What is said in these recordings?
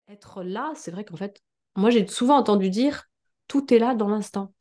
Être là, c'est vrai qu'en fait, moi j'ai souvent entendu dire tout est là dans l'instant.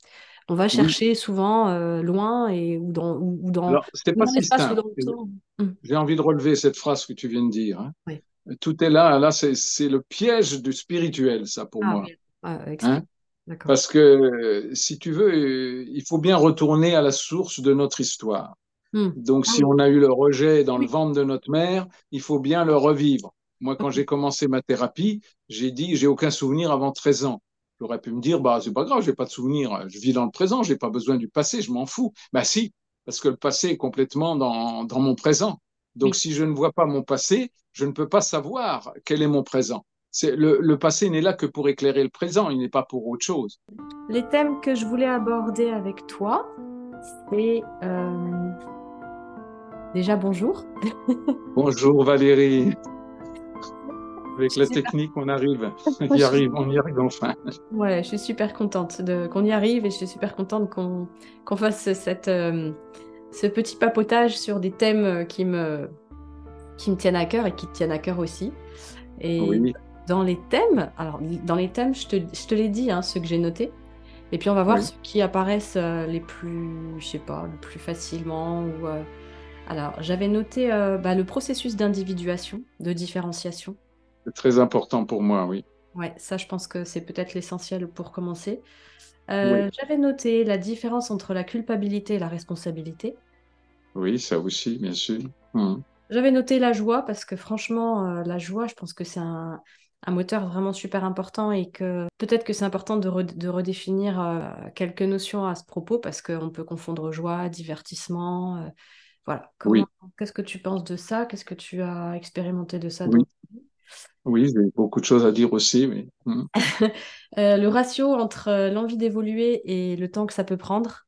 On va Oui, chercher souvent loin ou dans alors, c'était ou pas dans si l'espace ou simple. dans le temps. Mm. J'ai envie de relever cette phrase que tu viens de dire, hein. Oui. Tout est là, là, c'est le piège du spirituel, ça, pour Ah moi, oui. Ah, hein. explique. D'accord. Parce que, si tu veux, il faut bien retourner à la source de notre histoire. Mm. Donc, Ah si oui. on a eu le rejet dans le Oui. ventre de notre mère, il faut bien le revivre. Moi, quand Ok. j'ai commencé ma thérapie, j'ai dit, j'ai aucun souvenir avant 13 ans. J'aurais pu me dire, bah, c'est pas grave, j'ai pas de souvenir. Je vis dans le présent, j'ai pas besoin du passé, je m'en fous. Bah, si, parce que le passé est complètement dans mon présent. Donc, Oui. si je ne vois pas mon passé, je ne peux pas savoir quel est mon présent. Le passé n'est là que pour éclairer le présent, il n'est pas pour autre chose. Les thèmes que je voulais aborder avec toi, c'est déjà bonjour. Bonjour Valérie. Avec Je suis la super, technique, on arrive, je suis- on y arrive enfin. ouais, je suis super contente qu'on y arrive et je suis super contente qu'on fasse ce petit papotage sur des thèmes qui me tiennent à cœur et qui te tiennent à cœur aussi. Et Oui, dans les thèmes, alors dans les thèmes, je te l'ai dit, hein, ceux que j'ai notés. Et puis on va voir oui, ceux qui apparaissent les plus, je sais pas, le plus facilement. Alors j'avais noté le processus d'individuation, de différenciation. c'est très important pour moi, oui. Ouais, ça je pense que c'est peut-être l'essentiel pour commencer. Oui, J'avais noté la différence entre la culpabilité et la responsabilité. oui, ça aussi, bien sûr. Mhm. J'avais noté la joie parce que franchement, la joie, je pense que c'est un moteur vraiment super important et que peut-être que c'est important de redéfinir quelques notions à ce propos parce qu'on peut confondre joie, divertissement. Voilà. Oui, Qu'est-ce que tu penses de ça? Qu'est-ce que tu as expérimenté de ça dans oui, oui, j'ai beaucoup de choses à dire aussi, oui. Mhm. Le ratio entre l'envie d'évoluer et le temps que ça peut prendre,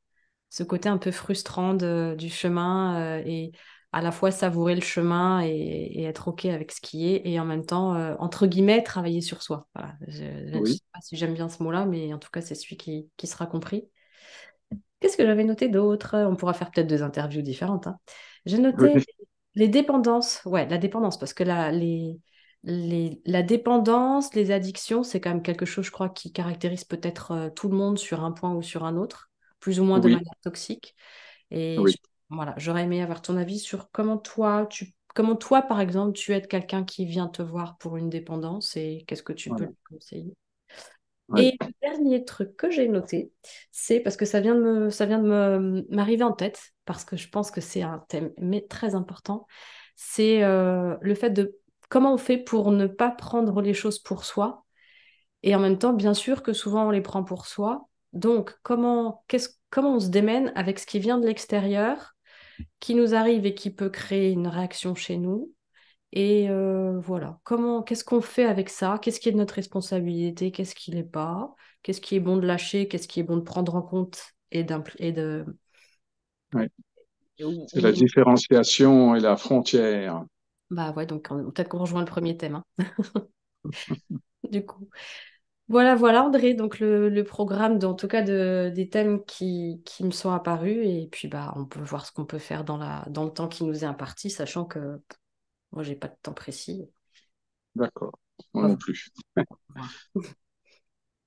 ce côté un peu frustrant du chemin et à la fois savourer le chemin et être OK avec ce qui est et en même temps, entre guillemets, travailler sur soi. Voilà. Je ne sais Oui, pas si j'aime bien ce mot-là, mais en tout cas, c'est celui qui sera compris. Qu'est-ce que j'avais noté d'autre? On pourra faire peut-être deux interviews différentes, hein. J'ai noté oui, les dépendances. Ouais, la dépendance, parce que la dépendance, les addictions, c'est quand même quelque chose, je crois, qui caractérise peut-être tout le monde sur un point ou sur un autre, plus ou moins de oui, manière toxique. Et oui. voilà, j'aurais aimé avoir ton avis sur comment toi, par exemple, tu aides quelqu'un qui vient te voir pour une dépendance et qu'est-ce que tu peux Voilà. lui conseiller. Ouais. Et le dernier truc que j'ai noté, c'est parce que m'arriver en tête, parce que je pense que c'est un thème mais très important, c'est le fait de comment on fait pour ne pas prendre les choses pour soi, et en même temps, bien sûr que souvent on les prend pour soi. Donc, comment on se démène avec ce qui vient de l'extérieur, qui nous arrive et qui peut créer une réaction chez nous, et voilà, qu'est-ce qu'on fait avec ça? Qu'est-ce qui est de notre responsabilité? Qu'est-ce qui l'est pas? Qu'est-ce qui est bon de lâcher? Qu'est-ce qui est bon de prendre en compte et de Ouais. C'est la ou- différenciation et la frontière. bah ouais, donc peut-être qu'on rejoint le premier thème, hein, du coup. Voilà, voilà, André, donc le programme, en tout cas des thèmes qui me sont apparus, et puis bah on peut voir ce qu'on peut faire dans le temps qui nous est imparti, sachant que moi j'ai pas de temps précis. D'accord, moi On va non plus. voir.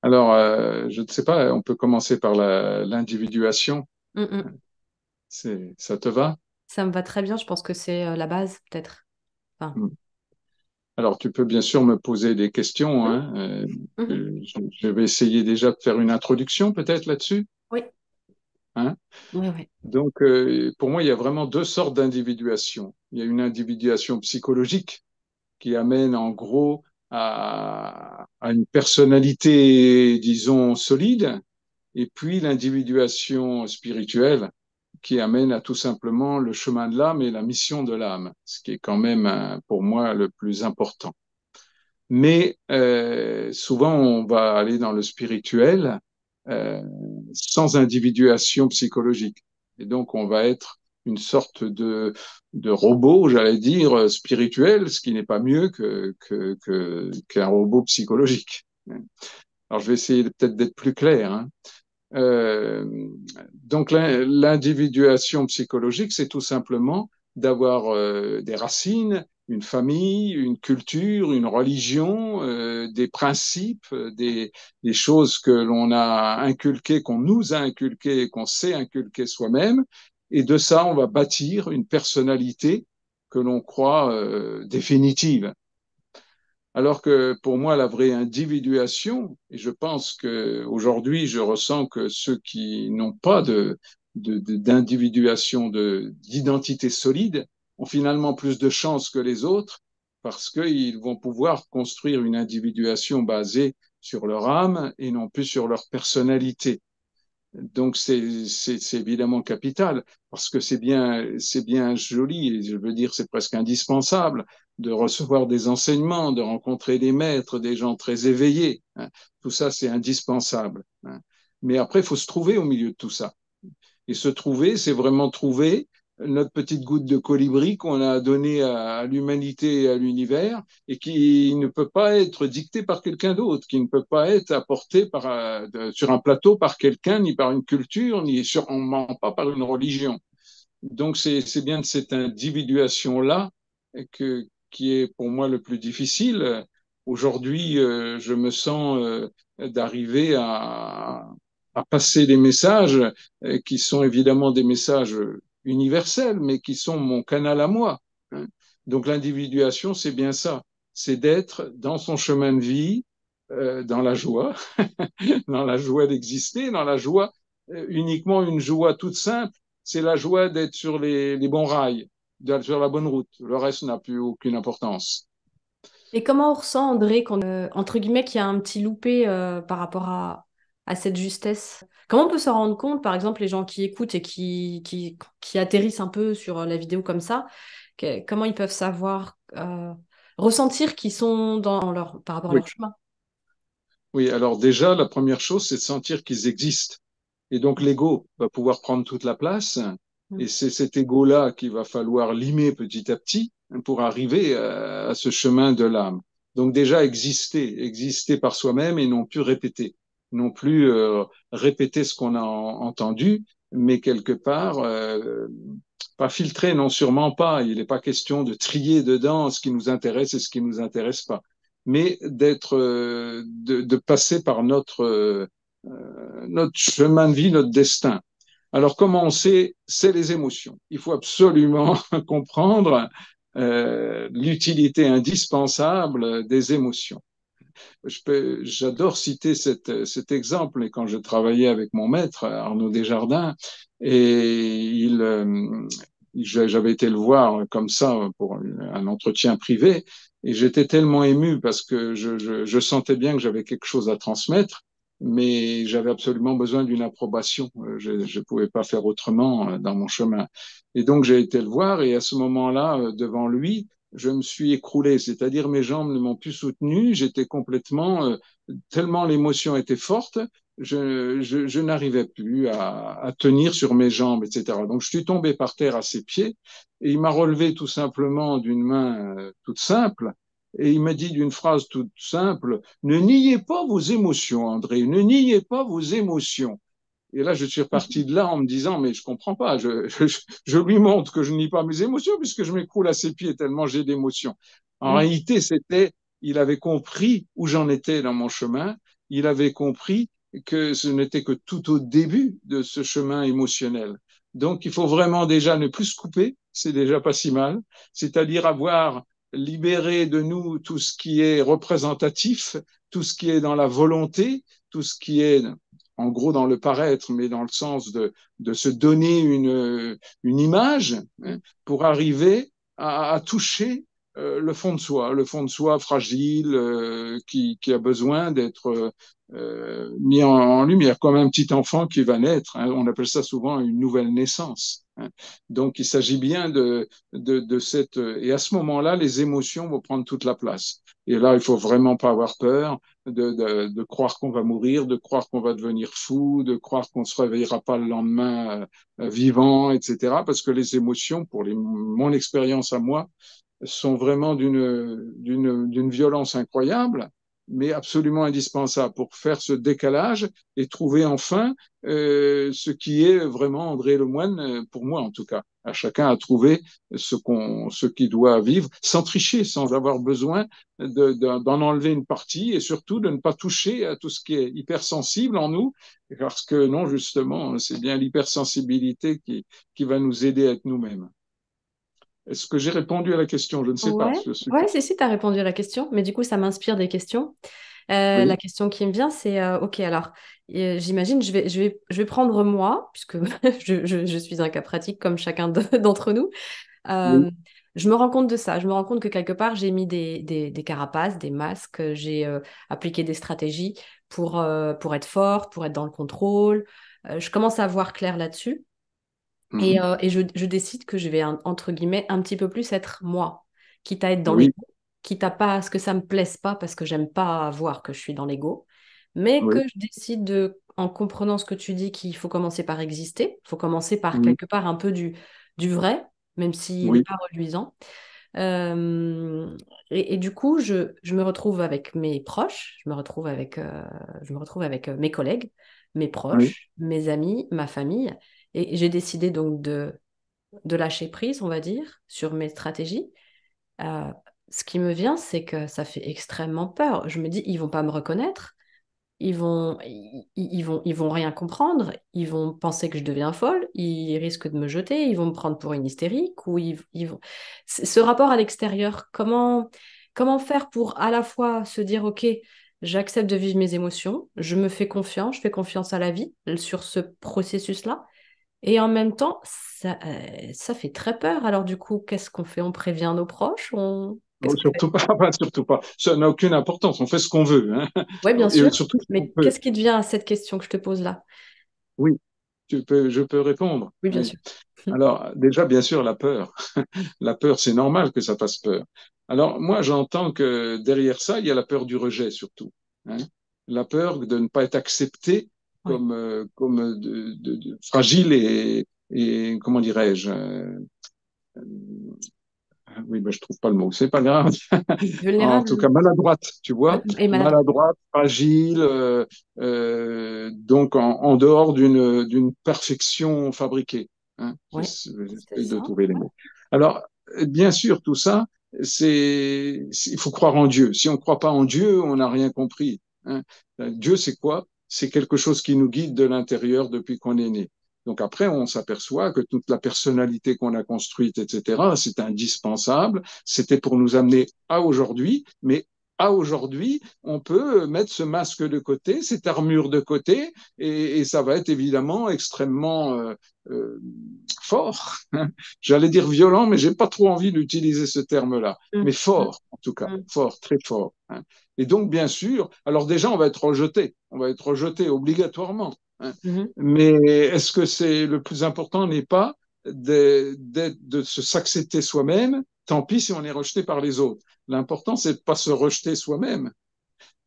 Alors, je ne sais pas, on peut commencer par l'individuation. Mm, mm. Ça te va? Ça me va très bien, je pense que c'est la base, peut-être. Enfin, Mm. Alors, tu peux bien sûr me poser des questions, mhm, hein. mhm. Je vais essayer déjà de faire une introduction peut-être là-dessus, Oui, hein. oui, oui. Donc, pour moi, il y a vraiment deux sortes d'individuation. Il y a une individuation psychologique qui amène en gros à une personnalité, disons, solide, et puis l'individuation spirituelle qui amène à tout simplement le chemin de l'âme et la mission de l'âme, ce qui est quand même pour moi le plus important. Mais souvent, on va aller dans le spirituel euh, sans individuation psychologique. Et donc, on va être une sorte de robot, j'allais dire, spirituel, ce qui n'est pas mieux qu'un robot psychologique. Alors, je vais essayer peut-être d'être plus clair, hein. Euh, donc, l'individuation psychologique, c'est tout simplement d'avoir des racines une famille, une culture, une religion, des principes, des choses que l'on a inculquées, qu'on nous a inculquées, qu'on sait inculquer soi-même. Et de ça, on va bâtir une personnalité que l'on croit définitive. Alors que pour moi, la vraie individuation, et je pense que aujourd'hui, je ressens que ceux qui n'ont pas d'individuation, d'identité solide, ont finalement plus de chances que les autres parce qu'ils vont pouvoir construire une individuation basée sur leur âme et non plus sur leur personnalité. Donc c'est évidemment capital parce que c'est bien joli et je veux dire c'est presque indispensable de recevoir des enseignements, de rencontrer des maîtres, des gens très éveillés. Hein. Tout ça c'est indispensable. Hein. Mais après il faut se trouver au milieu de tout ça. Et se trouver, c'est vraiment trouver notre petite goutte de colibri qu'on a donnée à l'humanité et à l'univers et qui ne peut pas être dictée par quelqu'un d'autre, qui ne peut pas être apportée sur un plateau par quelqu'un, ni par une culture, ni sûrement pas par une religion. Donc c'est bien de cette individuation-là qui est pour moi le plus difficile. Aujourd'hui, je me sens d'arriver à passer des messages qui sont évidemment des messages universels, mais qui sont mon canal à moi. Hein. Donc l'individuation, c'est bien ça, c'est d'être dans son chemin de vie, dans la joie, dans la joie d'exister, dans la joie, uniquement une joie toute simple, c'est la joie d'être sur les bons rails, d'être sur la bonne route. Le reste n'a plus aucune importance. Et comment on ressent, André, entre guillemets, qu'il y a un petit loupé par rapport à cette justesse? Comment on peut se rendre compte, par exemple, les gens qui écoutent et qui atterrissent un peu sur la vidéo comme ça, comment ils peuvent savoir, ressentir qu'ils sont par rapport à Oui. leur chemin? Oui, alors déjà, la première chose, c'est de sentir qu'ils existent. Et donc l'ego va pouvoir prendre toute la place. Mm. Et c'est cet ego-là qu'il va falloir limer petit à petit pour arriver à ce chemin de l'âme. Donc déjà exister par soi-même et non plus répéter. Non plus répéter ce qu'on a entendu, mais quelque part, pas filtrer, non, sûrement pas. Il n'est pas question de trier dedans ce qui nous intéresse et ce qui ne nous intéresse pas, mais de passer par notre chemin de vie, notre destin. Alors, comment on sait? C'est les émotions. Il faut absolument comprendre l'utilité indispensable des émotions. J'adore citer cet exemple, et quand je travaillais avec mon maître, Arnaud Desjardins, et j'avais été le voir comme ça pour un entretien privé, et j'étais tellement ému parce que je sentais bien que j'avais quelque chose à transmettre, mais j'avais absolument besoin d'une approbation. Je ne pouvais pas faire autrement dans mon chemin. Et donc j'ai été le voir, et à ce moment-là, devant lui, je me suis écroulé, c'est-à-dire mes jambes ne m'ont plus soutenu, j'étais complètement, tellement l'émotion était forte, je n'arrivais plus à tenir sur mes jambes, etc. Donc je suis tombé par terre à ses pieds et il m'a relevé tout simplement d'une main toute simple et il m'a dit d'une phrase toute simple, ne niez pas vos émotions, André, ne niez pas vos émotions. Et là, je suis reparti de là en me disant, mais je comprends pas. Je lui montre que je nie pas mes émotions puisque je m'écroule à ses pieds tellement j'ai d'émotions. En Mm. réalité, il avait compris où j'en étais dans mon chemin. Il avait compris que ce n'était que tout au début de ce chemin émotionnel. Donc, il faut vraiment déjà ne plus se couper. C'est déjà pas si mal. C'est-à-dire avoir libéré de nous tout ce qui est représentatif, tout ce qui est dans la volonté, tout ce qui est en gros dans le paraître, mais dans le sens de se donner une image hein, pour arriver à toucher le fond de soi fragile qui a besoin d'être mis en lumière, comme un petit enfant qui va naître. Hein, on appelle ça souvent une nouvelle naissance. Hein. Donc il s'agit bien de cette... Et à ce moment-là, les émotions vont prendre toute la place. Et là, il faut vraiment pas avoir peur de croire qu'on va mourir, de croire qu'on va devenir fou, de croire qu'on se réveillera pas le lendemain vivant, etc. Parce que les émotions, pour mon expérience à moi, sont vraiment d'une violence incroyable, mais absolument indispensable pour faire ce décalage et trouver enfin ce qui est vraiment André Lemoine, pour moi en tout cas. À chacun à trouver ce qu'il doit vivre, sans tricher, sans avoir besoin d'en enlever une partie et surtout de ne pas toucher à tout ce qui est hypersensible en nous, parce que non, justement, c'est bien l'hypersensibilité qui va nous aider à être nous-mêmes. Est-ce que j'ai répondu à la question? Je ne sais pas. Ouais, ouais, si, tu as répondu à la question, mais du coup, ça m'inspire des questions. La Oui, question qui me vient, c'est, ok, alors, j'imagine, je vais prendre moi, puisque je suis un cas pratique comme chacun d'entre nous. oui, Euh, je me rends compte de ça. Je me rends compte que quelque part, j'ai mis des carapaces, des masques, j'ai appliqué des stratégies pour être forte, pour être dans le contrôle. Je commence à voir clair là-dessus. mhm, Et je décide que je vais, entre guillemets, un petit peu plus être moi, quitte à être dans oui, l'ego, quitte à pas à ce que ça me plaise pas parce que j'aime pas voir que je suis dans l'ego, mais que oui, je décide de, en comprenant ce que tu dis, qu'il faut commencer par exister, il faut commencer par oui, quelque part un peu du vrai, même s'il n'est oui, pas reluisant. Euh, et du coup, je me retrouve avec mes proches, je me retrouve avec mes collègues, mes oui, proches, mes amis, ma famille. Et j'ai décidé donc de lâcher prise, on va dire, sur mes stratégies. Euh, Ce qui me vient, c'est que ça fait extrêmement peur. Je me dis, ils vont pas me reconnaître, ils vont rien comprendre, ils vont penser que je deviens folle, ils risquent de me jeter, ils vont me prendre pour une hystérique, ou ils vont... Ce rapport à l'extérieur, comment faire pour à la fois se dire, OK, j'accepte de vivre mes émotions, je me fais confiance, je fais confiance à la vie sur ce processus-là, et en même temps, ça fait très peur. Alors du coup, qu'est-ce qu'on fait? On prévient nos proches? Qu'est-ce oh, qu'on fait? surtout pas, surtout pas. Ça n'a aucune importance. On fait ce qu'on veut, hein. Oui, bien Et sûr. surtout ce qu'on Mais peut. qu'est-ce qui devient à cette question que je te pose là? Oui, je peux répondre. Oui, bien Oui. sûr. Alors, déjà, bien sûr, la peur. La peur, c'est normal que ça fasse peur. Alors, moi, j'entends que derrière ça, il y a la peur du rejet, surtout, hein. La peur de ne pas être accepté Oui. comme fragile et comment dirais-je, oui, ben, je trouve pas le mot, c'est pas grave. En tout Vulnérable cas, maladroite, tu vois, et maladroit. maladroite, fragile, donc en dehors d'une perfection fabriquée, hein. Oui, c'est J'essaie de ça. trouver les Ouais. mots. Alors, bien sûr, tout ça, il faut croire en Dieu. Si on ne croit pas en Dieu, on n'a rien compris, hein. Dieu, c'est quoi? C'est quelque chose qui nous guide de l'intérieur depuis qu'on est né. Donc après, on s'aperçoit que toute la personnalité qu'on a construite, etc., c'est indispensable. C'était pour nous amener à aujourd'hui, mais à aujourd'hui, on peut mettre ce masque de côté, cette armure de côté, et ça va être évidemment extrêmement euh, fort. J'allais dire violent, mais j'ai pas trop envie d'utiliser ce terme-là. Mais Mm, mm, fort, en tout cas, mm, fort, très fort, hein. Et donc, bien sûr, alors déjà, on va être rejeté obligatoirement, hein. mhm. Mais est-ce que c'est le plus important n'est pas de s'accepter soi-même? Tant pis si on est rejeté par les autres. L'important, c'est de pas se rejeter soi-même.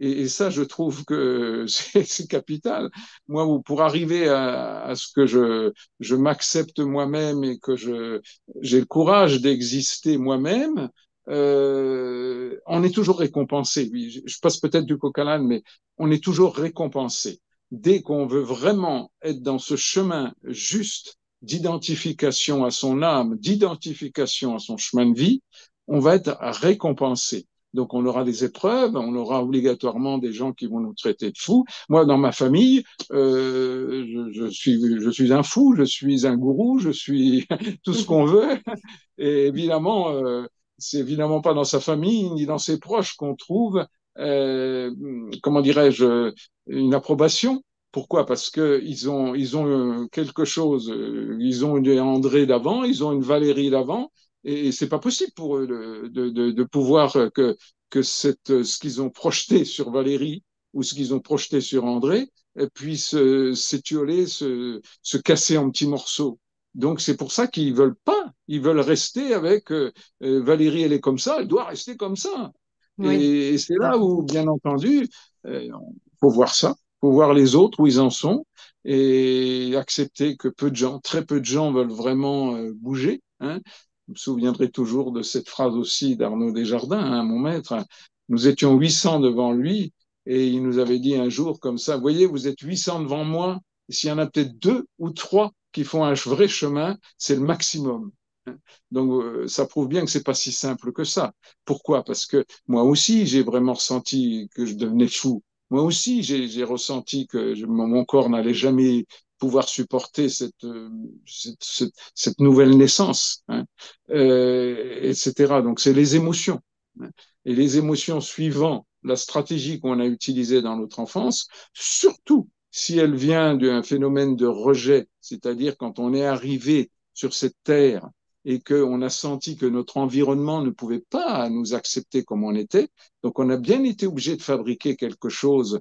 Et ça, je trouve que c'est capital. Moi, pour arriver à ce que je m'accepte moi-même et que j'ai le courage d'exister moi-même, on est toujours récompensé. Oui, je passe peut-être du coq à l'âne, mais on est toujours récompensé. Dès qu'on veut vraiment être dans ce chemin juste d'identification à son âme, d'identification à son chemin de vie, on va être récompensé. Donc, on aura des épreuves, on aura obligatoirement des gens qui vont nous traiter de fous. Moi, dans ma famille, je suis un fou, je suis un gourou, je suis tout ce qu'on veut. Et évidemment, c'est évidemment pas dans sa famille ni dans ses proches qu'on trouve, euh, comment dirais-je, une approbation. Pourquoi? Parce que ils ont quelque chose. Ils ont une André d'avant, ils ont une Valérie d'avant, et c'est pas possible pour eux de pouvoir ce qu'ils ont projeté sur Valérie ou ce qu'ils ont projeté sur André puisse s'étioler, se casser en petits morceaux. Donc c'est pour ça qu'ils veulent pas, ils veulent rester avec Valérie, elle est comme ça, elle doit rester comme ça. Oui, Et c'est là d'accord. où, bien entendu, il faut voir ça, faut voir les autres où ils en sont et accepter que peu de gens, très peu de gens veulent vraiment bouger, hein. Je me souviendrai toujours de cette phrase aussi d'Arnaud Desjardins, hein, mon maître. Nous étions 800 devant lui et il nous avait dit un jour comme ça, voyez, vous êtes 800 devant moi, et s'il y en a peut-être deux ou trois qui font un vrai chemin, c'est le maximum. Donc, ça prouve bien que c'est pas si simple que ça. Pourquoi? Parce que moi aussi, j'ai vraiment ressenti que je devenais fou. Moi aussi, j'ai ressenti que mon corps n'allait jamais pouvoir supporter cette nouvelle naissance, hein, etc. Donc, c'est les émotions, hein. Et les émotions suivant la stratégie qu'on a utilisée dans notre enfance, surtout si elle vient d'un phénomène de rejet, c'est-à-dire quand on est arrivé sur cette terre et qu'on a senti que notre environnement ne pouvait pas nous accepter comme on était. Donc, on a bien été obligé de fabriquer quelque chose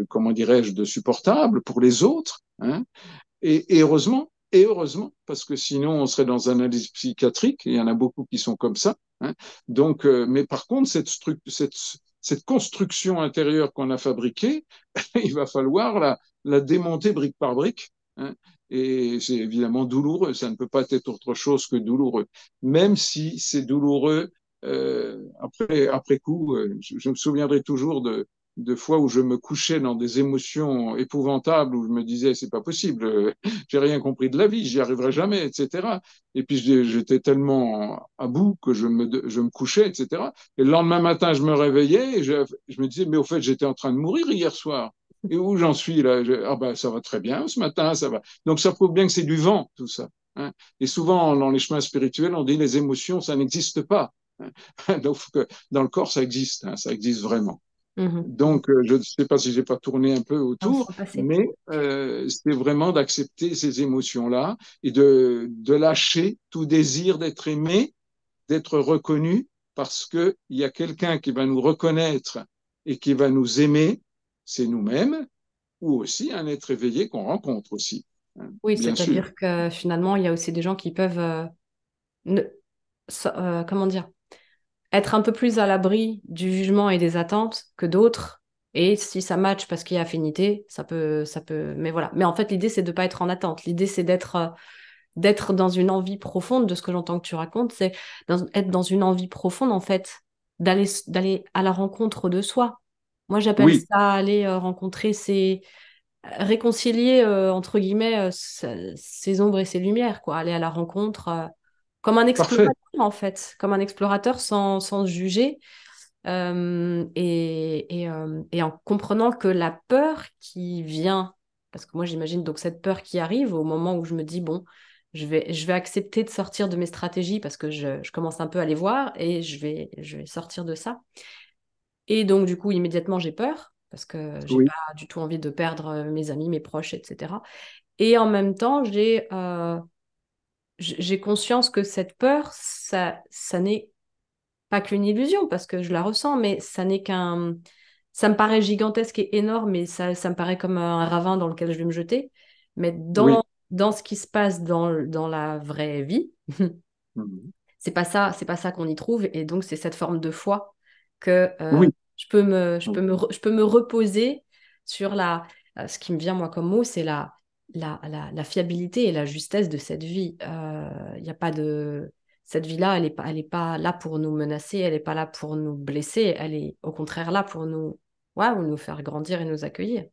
comment dirais-je, de supportable pour les autres, hein. Et heureusement, parce que sinon, on serait dans un analyse psychiatrique, et il y en a beaucoup qui sont comme ça, hein. Donc, mais par contre, cette construction intérieure qu'on a fabriquée, il va falloir la démonter brique par brique, hein. Et c'est évidemment douloureux, ça ne peut pas être autre chose que douloureux, même si c'est douloureux après coup. Je me souviendrai toujours de fois où je me couchais dans des émotions épouvantables, où je me disais, c'est pas possible, j'ai rien compris de la vie, j'y arriverai jamais, etc. Et puis j'étais tellement à bout que je me couchais, etc. Et le lendemain matin, je me réveillais et je me disais, mais au fait, j'étais en train de mourir hier soir. Et où j'en suis là? Ah ben, ça va très bien ce matin, ça va. Donc ça prouve bien que c'est du vent, tout ça, hein. Et souvent, dans les chemins spirituels, on dit les émotions, ça n'existe pas, hein. Donc dans le corps, ça existe, hein, ça existe vraiment. Mhm. Donc, je ne sais pas si j'ai pas tourné un peu Non, autour, faut passer. mais c'est vraiment d'accepter ces émotions-là et de lâcher tout désir d'être aimé, d'être reconnu, parce qu'il y a quelqu'un qui va nous reconnaître et qui va nous aimer, c'est nous-mêmes, ou aussi un être éveillé qu'on rencontre aussi, hein, Oui, bien sûr. c'est-à-dire que finalement, il y a aussi des gens qui peuvent, ne- comment dire, être un peu plus à l'abri du jugement et des attentes que d'autres. Et si ça match parce qu'il y a affinité, ça peut. Mais voilà. Mais en fait, l'idée, c'est de ne pas être en attente. L'idée, c'est d'être dans une envie profonde de ce que j'entends que tu racontes, c'est être dans une envie profonde, en fait, d'aller à la rencontre de soi. Moi, j'appelle Oui, ça aller rencontrer réconcilier, entre guillemets, ses ombres et ses lumières, quoi. Aller à la rencontre, comme un parfait. explorateur, en fait, comme un explorateur sans se juger, et en comprenant que la peur qui vient, parce que moi j'imagine donc cette peur qui arrive au moment où je me dis, bon, je vais accepter de sortir de mes stratégies parce que je commence un peu à les voir et je vais sortir de ça. Et donc du coup, immédiatement, j'ai peur parce que j'ai Oui, pas du tout envie de perdre mes amis, mes proches, etc. Et en même temps, j'ai conscience que cette peur, ça n'est pas qu'une illusion parce que je la ressens, mais ça me paraît gigantesque et énorme et ça me paraît comme un ravin dans lequel je vais me jeter. Mais oui, dans ce qui se passe dans la vraie vie, mhm, c'est pas ça qu'on y trouve. Et donc, c'est cette forme de foi que oui, je peux me reposer sur ce qui me vient, moi, comme mot, c'est la fiabilité et la justesse de cette vie. Il y a pas de... Cette vie-là, elle est pas là pour nous menacer, elle n'est pas là pour nous blesser, elle est au contraire là pour ouais, nous faire grandir et nous accueillir.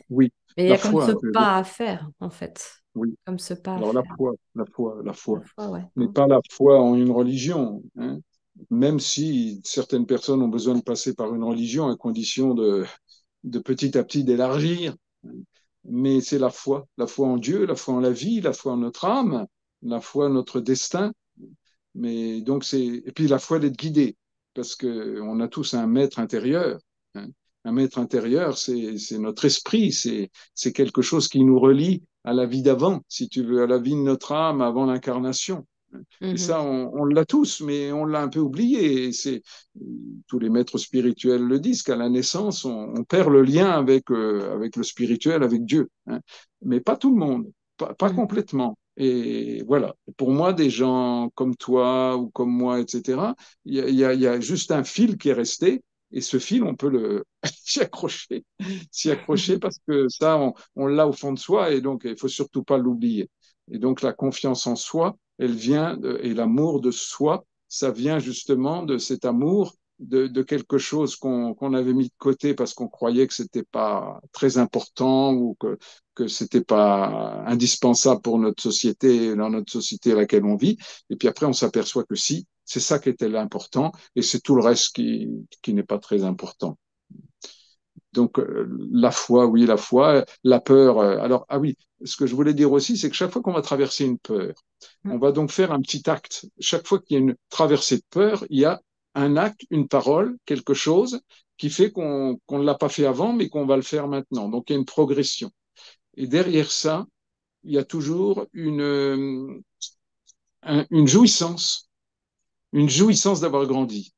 oui. Mais il y La a comme ce foi, pas à faire, en fait. oui. Comme ce pas à Alors la faire. foi, la foi, la La foi, foi, ouais. mais pas la foi en une religion, hein. Même si certaines personnes ont besoin de passer par une religion à condition de petit à petit d'élargir. Mais c'est la foi en Dieu, la foi en la vie, la foi en notre âme, la foi en notre destin. Mais donc et puis la foi d'être guidé, parce que on a tous un maître intérieur, hein. Un maître intérieur, c'est notre esprit, c'est quelque chose qui nous relie à la vie d'avant, si tu veux, à la vie de notre âme avant l'incarnation. Et Mhm. ça, on l'a tous, mais on l'a un peu oublié. Et tous les maîtres spirituels le disent qu'à la naissance, on perd le lien avec le spirituel, avec Dieu, hein. Mais pas tout le monde, pas Mhm. complètement. Et voilà. Pour moi, des gens comme toi ou comme moi, etc., il y a juste un fil qui est resté. Et ce fil, on peut s'y accrocher parce que ça, on l'a au fond de soi et donc il faut surtout pas l'oublier. Et donc la confiance en soi, et l'amour de soi, ça vient justement de cet amour de quelque chose qu'on avait mis de côté parce qu'on croyait que c'était pas très important ou que c'était pas indispensable pour notre société, dans notre société à laquelle on vit. Et puis après, on s'aperçoit que si, c'est ça qui était l'important et c'est tout le reste qui n'est pas très important. Donc, la foi, oui, la foi, la peur. Alors, ah oui, ce que je voulais dire aussi, c'est que chaque fois qu'on va traverser une peur, on va donc faire un petit acte. Chaque fois qu'il y a une traversée de peur, il y a un acte, une parole, quelque chose qui fait qu'on ne l'a pas fait avant, mais qu'on va le faire maintenant. Donc, il y a une progression. Et derrière ça, il y a toujours une jouissance d'avoir grandi.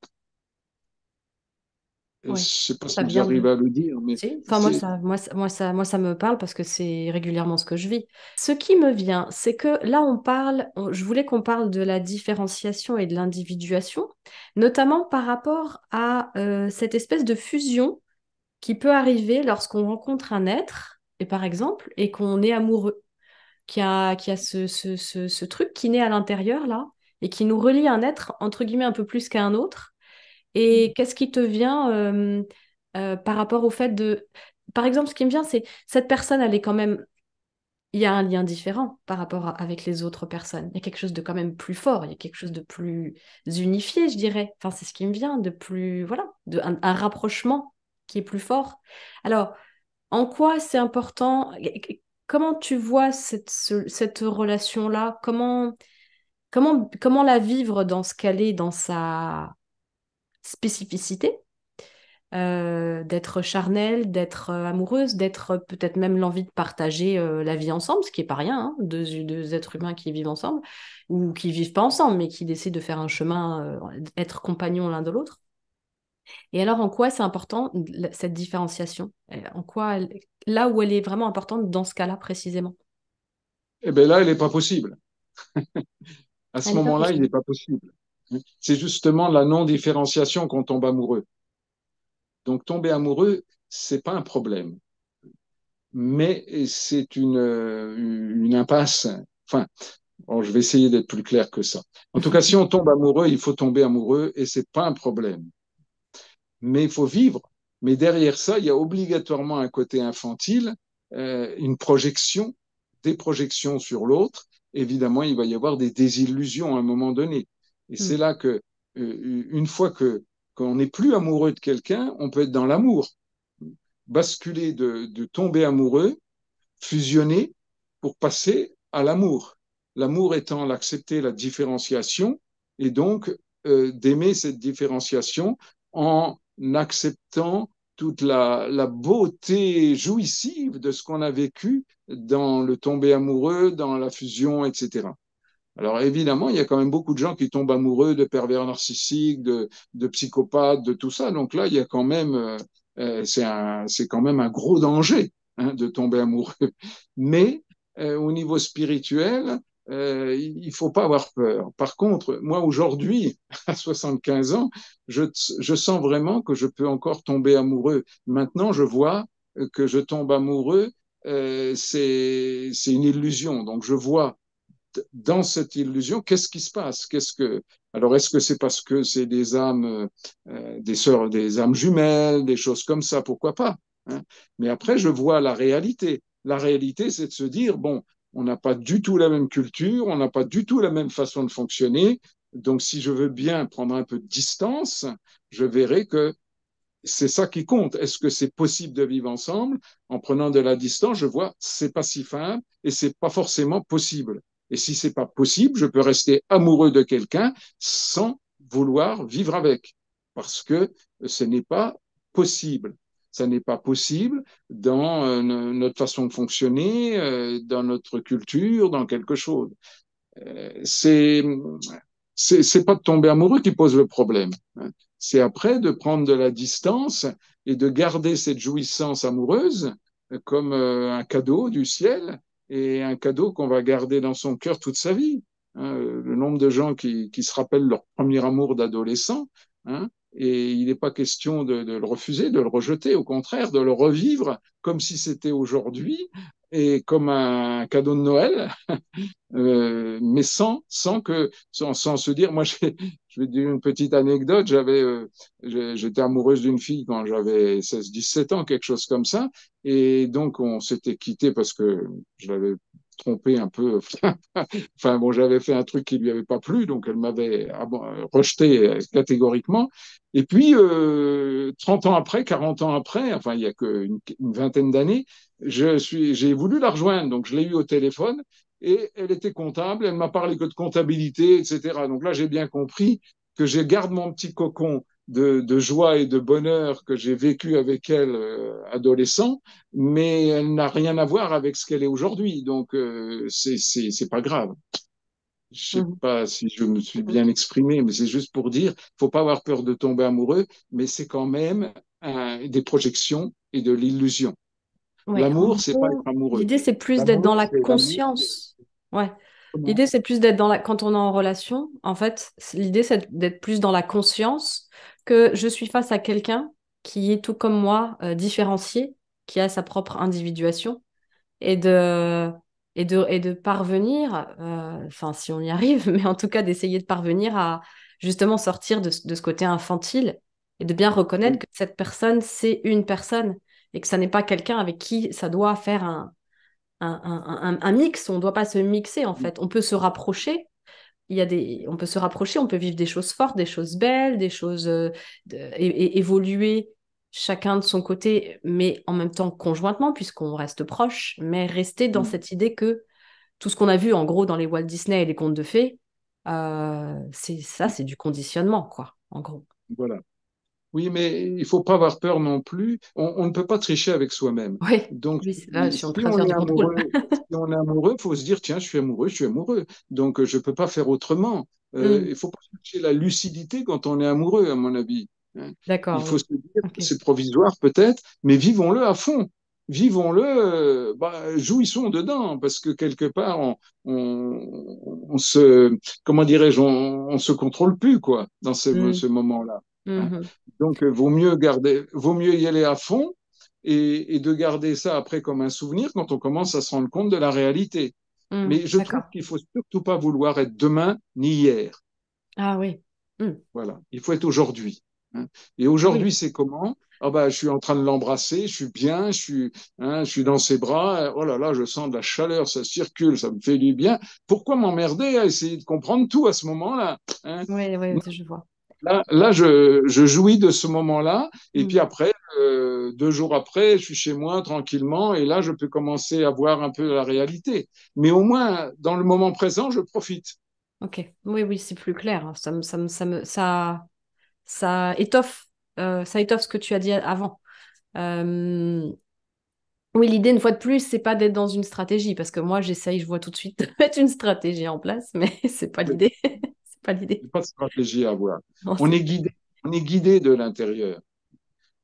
Je ne Oui, sais pas ça si vient j'arrive de. à le dire, mais Si. Enfin, c'est ça me parle parce que c'est régulièrement ce que je vis. Ce qui me vient, c'est que là, je voulais qu'on parle de la différenciation et de l'individuation, notamment par rapport à cette espèce de fusion qui peut arriver lorsqu'on rencontre un être, et par exemple, et qu'on est amoureux, qui a ce truc qui naît à l'intérieur, là, et qui nous relie à un être, entre guillemets, un peu plus qu'à un autre. Et qu'est-ce qui te vient par rapport au fait de... Par exemple, ce qui me vient, c'est cette personne, elle est quand même... Il y a un lien différent par rapport avec les autres personnes. Il y a quelque chose de quand même plus fort, il y a quelque chose de plus unifié, je dirais. Enfin, c'est ce qui me vient, de plus... Voilà, un rapprochement qui est plus fort. Alors, en quoi c'est important? Comment tu vois cette relation-là? Comment la vivre dans ce qu'elle est, dans sa spécificité? D'être charnelle, d'être amoureuse, d'être peut-être même l'envie de partager la vie ensemble, ce qui est pas rien, hein, deux êtres humains qui vivent ensemble, ou qui vivent pas ensemble, mais qui décident de faire un chemin, être compagnons l'un de l'autre. Et alors, en quoi c'est important, cette différenciation? Là où elle est vraiment importante dans ce cas-là précisément? eh bien là, elle n'est pas possible. À ce Elle n'est pas moment-là, il n'est possible. pas possible. C'est justement la non-différenciation qu'on tombe amoureux. Donc tomber amoureux, c'est pas un problème, mais c'est une impasse. Enfin, bon, je vais essayer d'être plus clair que ça. En tout cas, si on tombe amoureux, il faut tomber amoureux et c'est pas un problème. Mais il faut vivre. Mais derrière ça, il y a obligatoirement un côté infantile, une projection, des projections sur l'autre. Évidemment, il va y avoir des désillusions à un moment donné. Et c'est Mm. là que, une fois que qu'on n'est plus amoureux de quelqu'un, on peut être dans l'amour, basculer de tomber amoureux, fusionner pour passer à l'amour. L'amour étant l'accepter la différenciation et donc d'aimer cette différenciation en acceptant toute la beauté jouissive de ce qu'on a vécu dans le tomber amoureux, dans la fusion, etc. Alors évidemment, il y a quand même beaucoup de gens qui tombent amoureux de pervers narcissiques, de psychopathes, de tout ça. Donc là, il y a quand même, c'est quand même un gros danger hein, de tomber amoureux. Mais au niveau spirituel, il faut pas avoir peur. Par contre, moi aujourd'hui, à 75 ans, je sens vraiment que je peux encore tomber amoureux. Maintenant, je vois que je tombe amoureux, c'est une illusion. Donc je vois dans cette illusion, qu'est-ce qui se passe? Alors, est-ce que c'est parce que c'est des âmes, des sœurs, des âmes jumelles, des choses comme ça? Pourquoi pas? Hein. Mais après, je vois la réalité. La réalité, c'est de se dire, bon, on n'a pas du tout la même culture, on n'a pas du tout la même façon de fonctionner. Donc, si je veux bien prendre un peu de distance, je verrai que c'est ça qui compte. Est-ce que c'est possible de vivre ensemble? En prenant de la distance, je vois c'est pas si simple et c'est pas forcément possible. Et si c'est pas possible, je peux rester amoureux de quelqu'un sans vouloir vivre avec, parce que ce n'est pas possible. Ça n'est pas possible dans notre façon de fonctionner, dans notre culture, dans quelque chose. C'est c'est pas de tomber amoureux qui pose le problème. Hein. C'est après de prendre de la distance et de garder cette jouissance amoureuse comme un cadeau du ciel et un cadeau qu'on va garder dans son cœur toute sa vie. Hein. Le nombre de gens qui se rappellent leur premier amour d'adolescent, hein, et il n'est pas question de le refuser, de le rejeter, au contraire, de le revivre comme si c'était aujourd'hui et comme un cadeau de Noël mais sans se dire, moi je vais te dire une petite anecdote. J'étais amoureuse d'une fille quand j'avais 16, 17 ans, quelque chose comme ça. Et donc, on s'était quitté parce que je l'avais trompé un peu. Enfin, bon, j'avais fait un truc qui lui avait pas plu, donc elle m'avait rejeté catégoriquement. Et puis, 30 ans après, 40 ans après, enfin, il y a qu'une vingtaine d'années, j'ai voulu la rejoindre. Donc, je l'ai eu au téléphone et elle était comptable. Elle m'a parlé que de comptabilité, etc. Donc là, j'ai bien compris que je garde mon petit cocon de joie et de bonheur que j'ai vécu avec elle adolescent, mais elle n'a rien à voir avec ce qu'elle est aujourd'hui. Donc, c'est pas grave. Je sais Mhm. pas si je me suis Mhm. bien exprimé, mais c'est juste pour dire, faut pas avoir peur de tomber amoureux, mais c'est quand même des projections et de l'illusion. Ouais, en L'amour, c'est pas gros, être amoureux. l'idée c'est plus d'être dans L'amour, la c'est l'amour. conscience. Ouais. Comment. L'idée c'est plus d'être dans la quand on est en relation, en fait, l'idée c'est d'être plus dans la conscience que je suis face à quelqu'un qui est tout comme moi, différencié, qui a sa propre individuation et de parvenir, enfin si on y arrive, mais en tout cas d'essayer de parvenir à justement sortir de ce côté infantile et de bien reconnaître Oui, que cette personne, c'est une personne et que ça n'est pas quelqu'un avec qui ça doit faire un mix. On ne doit pas se mixer en fait. On peut se rapprocher. On peut se rapprocher, on peut vivre des choses fortes, des choses belles, des choses et évoluer chacun de son côté, mais en même temps conjointement, puisqu'on reste proche, mais rester dans oui, cette idée que tout ce qu'on a vu en gros dans les Walt Disney et les contes de fées, c'est du conditionnement, quoi, en gros. voilà. Oui, mais il faut pas avoir peur non plus. On ne peut pas tricher avec soi-même. Oui, Donc, oui, là, je suis en si train de on faire est du contrôle. amoureux, si on est amoureux, faut se dire, tiens, je suis amoureux, je suis amoureux. Donc, je peux pas faire autrement. Hmm, Il faut pas chercher la lucidité quand on est amoureux, à mon avis. Hein. Il d'accord, faut oui. se dire Ok. que c'est provisoire peut-être, mais vivons-le à fond. Vivons-le, jouissons dedans, parce que quelque part, on se, comment dirais-je, on se contrôle plus, quoi, dans Hmm, ce moment-là. Hein. mhm, Donc, vaut mieux y aller à fond et de garder ça après comme un souvenir quand on commence à se rendre compte de la réalité. Mais je trouve d'accord. qu'il faut surtout pas vouloir être demain ni hier. Ah oui. Hmm, Voilà, il faut être aujourd'hui. Hein. Et oui. aujourd'hui, c'est comment? Ah bah, je suis en train de l'embrasser, je suis bien, je suis dans ses bras. Oh là là, je sens de la chaleur, ça circule, ça me fait du bien. Pourquoi m'emmerder à essayer de comprendre tout à ce moment-là? Hein. Oui, oui, je vois. Là, je jouis de ce moment-là. Et puis Hmm, après, 2 jours après, je suis chez moi tranquillement. Et là, je peux commencer à voir un peu la réalité. Mais au moins, dans le moment présent, je profite. ok. Oui, oui, c'est plus clair, hein. Ça étoffe ce que tu as dit avant. Euh, Oui, l'idée, une fois de plus, c'est pas d'être dans une stratégie, parce que moi, j'essaye, je vois tout de suite de mettre une stratégie en place, mais c'est pas Il l'idée. C'est pas l'idée. n'y a pas de stratégie à avoir. Non, On c'est est pas guidé, on est guidé de l'intérieur.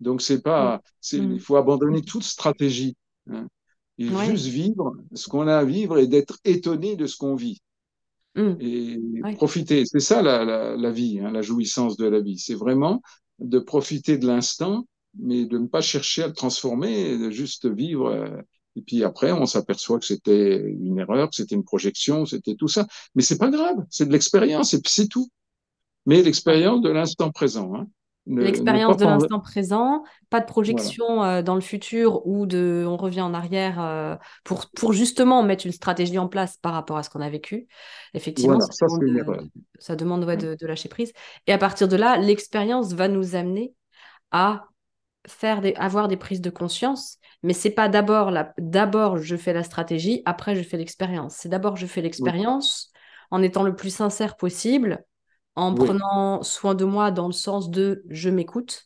Donc, l'idée. il Mm. faut abandonner toute stratégie. Hein, et Mm. Ouais. juste vivre ce qu'on a à vivre et d'être étonné de ce qu'on vit. Mm. Et Ouais. profiter. C'est ça la vie, hein, la jouissance de la vie. C'est vraiment de profiter de l'instant, mais de ne pas chercher à le transformer, de juste vivre. Et puis après, on s'aperçoit que c'était une erreur, que c'était une projection, c'était tout ça. Mais c'est pas grave, c'est de l'expérience et puis c'est tout. Mais Ouais. l'expérience de l'instant présent. Hein. Ne pas L'expérience de penser. l'instant présent, pas de Voilà. projection dans le futur ou on revient en arrière pour justement mettre une stratégie en place par rapport à ce qu'on a vécu. Effectivement, Voilà, ça c'est une erreur. ça demande ouais, Hein. de lâcher prise. Et à partir de là, l'expérience va nous amener à avoir des prises de conscience, mais c'est pas d'abord je fais la stratégie, après je fais l'expérience. C'est d'abord je fais Oui, l'expérience en étant le plus sincère possible, en oui, prenant soin de moi dans le sens de je m'écoute.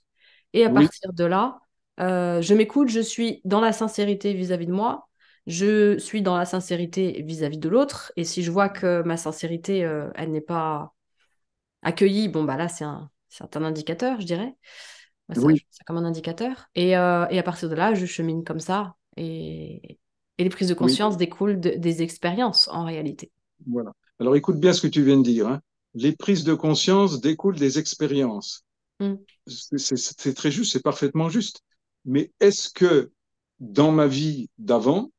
Et à oui, partir de là, je m'écoute, je suis dans la sincérité vis-à-vis de moi, je suis dans la sincérité vis-à-vis de l'autre. Et si je vois que ma sincérité, elle n'est pas accueillie, bon, bah là, c'est un indicateur, je dirais. Ouais, ça, oui, c'est comme un indicateur. Et à partir de là, je chemine comme ça. Et les prises de oui. conscience découlent des expériences en réalité. Voilà. Alors écoute bien ce que tu viens de dire. Hein. Les prises de conscience découlent des expériences. Mm. C'est très juste, c'est parfaitement juste. Mais est-ce que dans ma vie d'avant,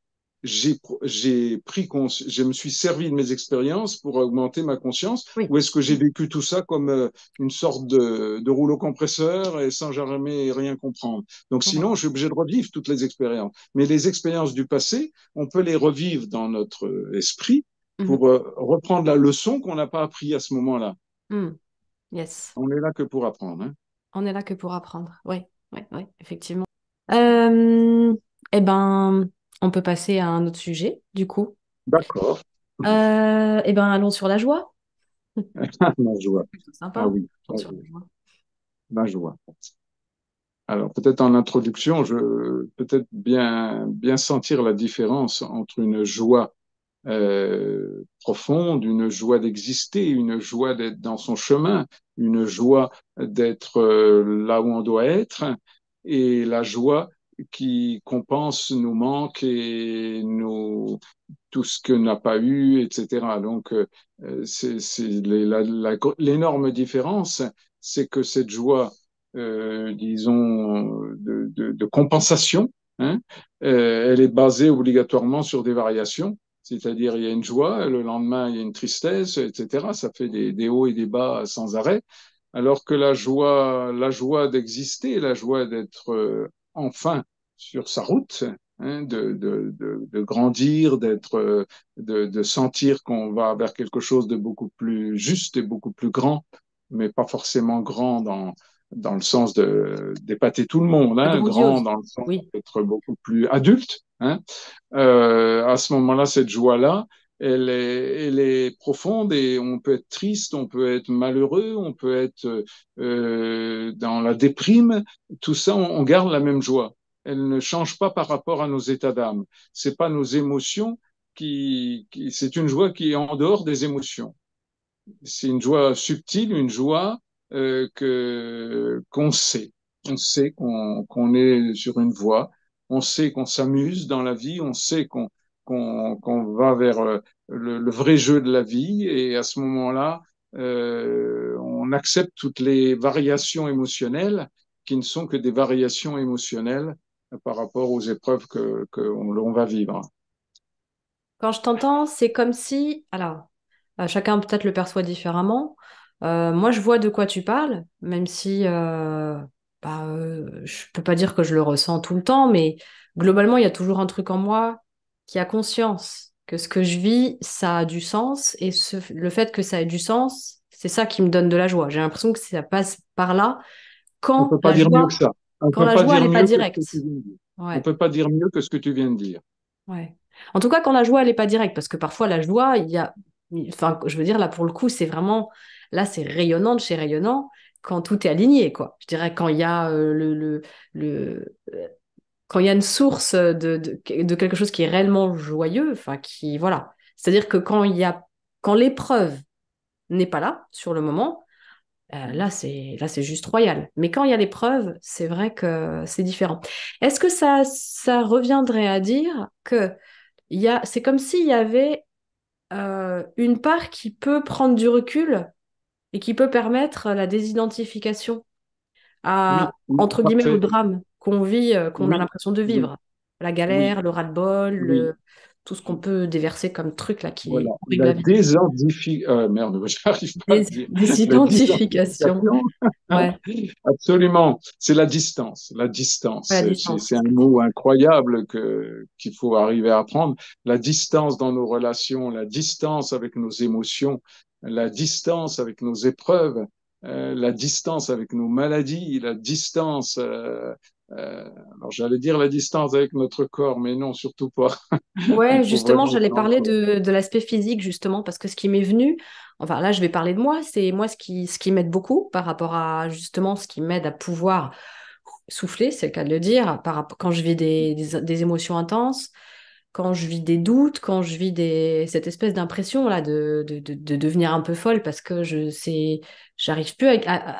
je me suis servi de mes expériences pour augmenter ma conscience, Oui. ou est-ce que j'ai vécu tout ça comme une sorte de rouleau compresseur et sans jamais rien comprendre? Donc Ouais. sinon, je suis obligé de revivre toutes les expériences. Mais les expériences du passé, on peut les revivre dans notre esprit Mhm. pour reprendre la leçon qu'on n'a pas appris à ce moment-là. Mm. Yes. On est là que pour apprendre, hein. On est là que pour apprendre. Oui, oui, oui, effectivement. Euh, eh ben, on peut passer à un autre sujet, du coup. D'accord. Eh ben, allons sur la joie. La joie. Plutôt Ah sympa. oui, Allons sur la joie. la joie. Alors, peut-être en introduction, peut-être bien sentir la différence entre une joie profonde, une joie d'exister, une joie d'être dans son chemin, une joie d'être là où on doit être, et la joie qui compense nos manques et tout ce que n'a pas eu, etc. Donc, l'énorme différence, c'est que cette joie, disons, de compensation, hein, elle est basée obligatoirement sur des variations. C'est-à-dire, il y a une joie, le lendemain, il y a une tristesse, etc. Ça fait des hauts et des bas sans arrêt. Alors que la joie d'exister, la joie d'être enfin sur sa route, hein, de grandir, de sentir qu'on va vers quelque chose de beaucoup plus juste et beaucoup plus grand, mais pas forcément grand dans le sens d'épater tout le monde, De hein, grand grandiose. dans le sens Oui. d'être beaucoup plus adulte, hein. À ce moment-là, cette joie-là, elle est profonde et on peut être triste, on peut être malheureux, on peut être dans la déprime. Tout ça, on garde la même joie. Elle ne change pas par rapport à nos états d'âme. C'est pas nos émotions c'est une joie qui est en dehors des émotions. C'est une joie subtile, une joie qu'on sait. On sait qu'on est sur une voie, on sait qu'on s'amuse dans la vie, on sait qu'on va vers le vrai jeu de la vie, et à ce moment-là, on accepte toutes les variations émotionnelles qui ne sont que des variations émotionnelles par rapport aux épreuves que l'on va vivre. Quand je t'entends, c'est comme si, alors, chacun peut-être le perçoit différemment. Moi, je vois de quoi tu parles, même si je peux pas dire que je le ressens tout le temps, mais globalement, il y a toujours un truc en moi qui a conscience que ce que je vis, ça a du sens, et le fait que ça ait du sens, c'est ça qui me donne de la joie. J'ai l'impression que ça passe par là On quand peut pas la dire mieux que joie, ça. On quand peut la pas joie, elle dire n'est pas mieux que ce que tu directe. viens de dire. On Ouais. peut pas dire mieux que ce que tu viens de dire. Ouais. En tout cas, quand la joie, elle n'est pas directe, parce que parfois, la joie, il y a. Enfin, je veux dire, là, pour le coup, c'est vraiment. Là, c'est rayonnant de chez rayonnant quand tout est aligné, quoi. Je dirais quand il y a quand il y a une source de quelque chose qui est réellement joyeux, enfin, qui. Voilà. C'est-à-dire que quand l'épreuve n'est pas là, sur le moment, là, c'est juste royal. Mais quand il y a l'épreuve, c'est vrai que c'est différent. Est-ce que ça reviendrait à dire que c'est comme s'il y avait une part qui peut prendre du recul et qui peut permettre la désidentification Oui, oui, entre guillemets, au parfait. drame qu'on vit, qu'on a Oui, l'impression de oui, vivre. La oui, galère, le ras-le-bol, oui. tout ce qu'on peut déverser comme truc là qui Voilà. horrible la vie. Merde, j'arrive pas à le dire. La Désidentification. désidentification. Ouais, Absolument. C'est la distance. La distance. à la distance. C'est un mot incroyable qu'il faut arriver à apprendre. La distance dans nos relations, la distance avec nos émotions, la distance avec nos épreuves, la distance avec nos maladies, la distance, alors j'allais dire la distance avec notre corps, mais non, surtout pas. Il Ouais, faut justement, vraiment j'allais prendre. parler de l'aspect physique, justement, parce que ce qui m'est venu, enfin là, je vais parler de moi, c'est moi ce qui m'aide beaucoup par rapport à justement ce qui m'aide à pouvoir souffler, c'est le cas de le dire, quand je vis des émotions intenses, quand je vis des doutes, quand je vis cette espèce d'impression là de devenir un peu folle parce que j'arrive plus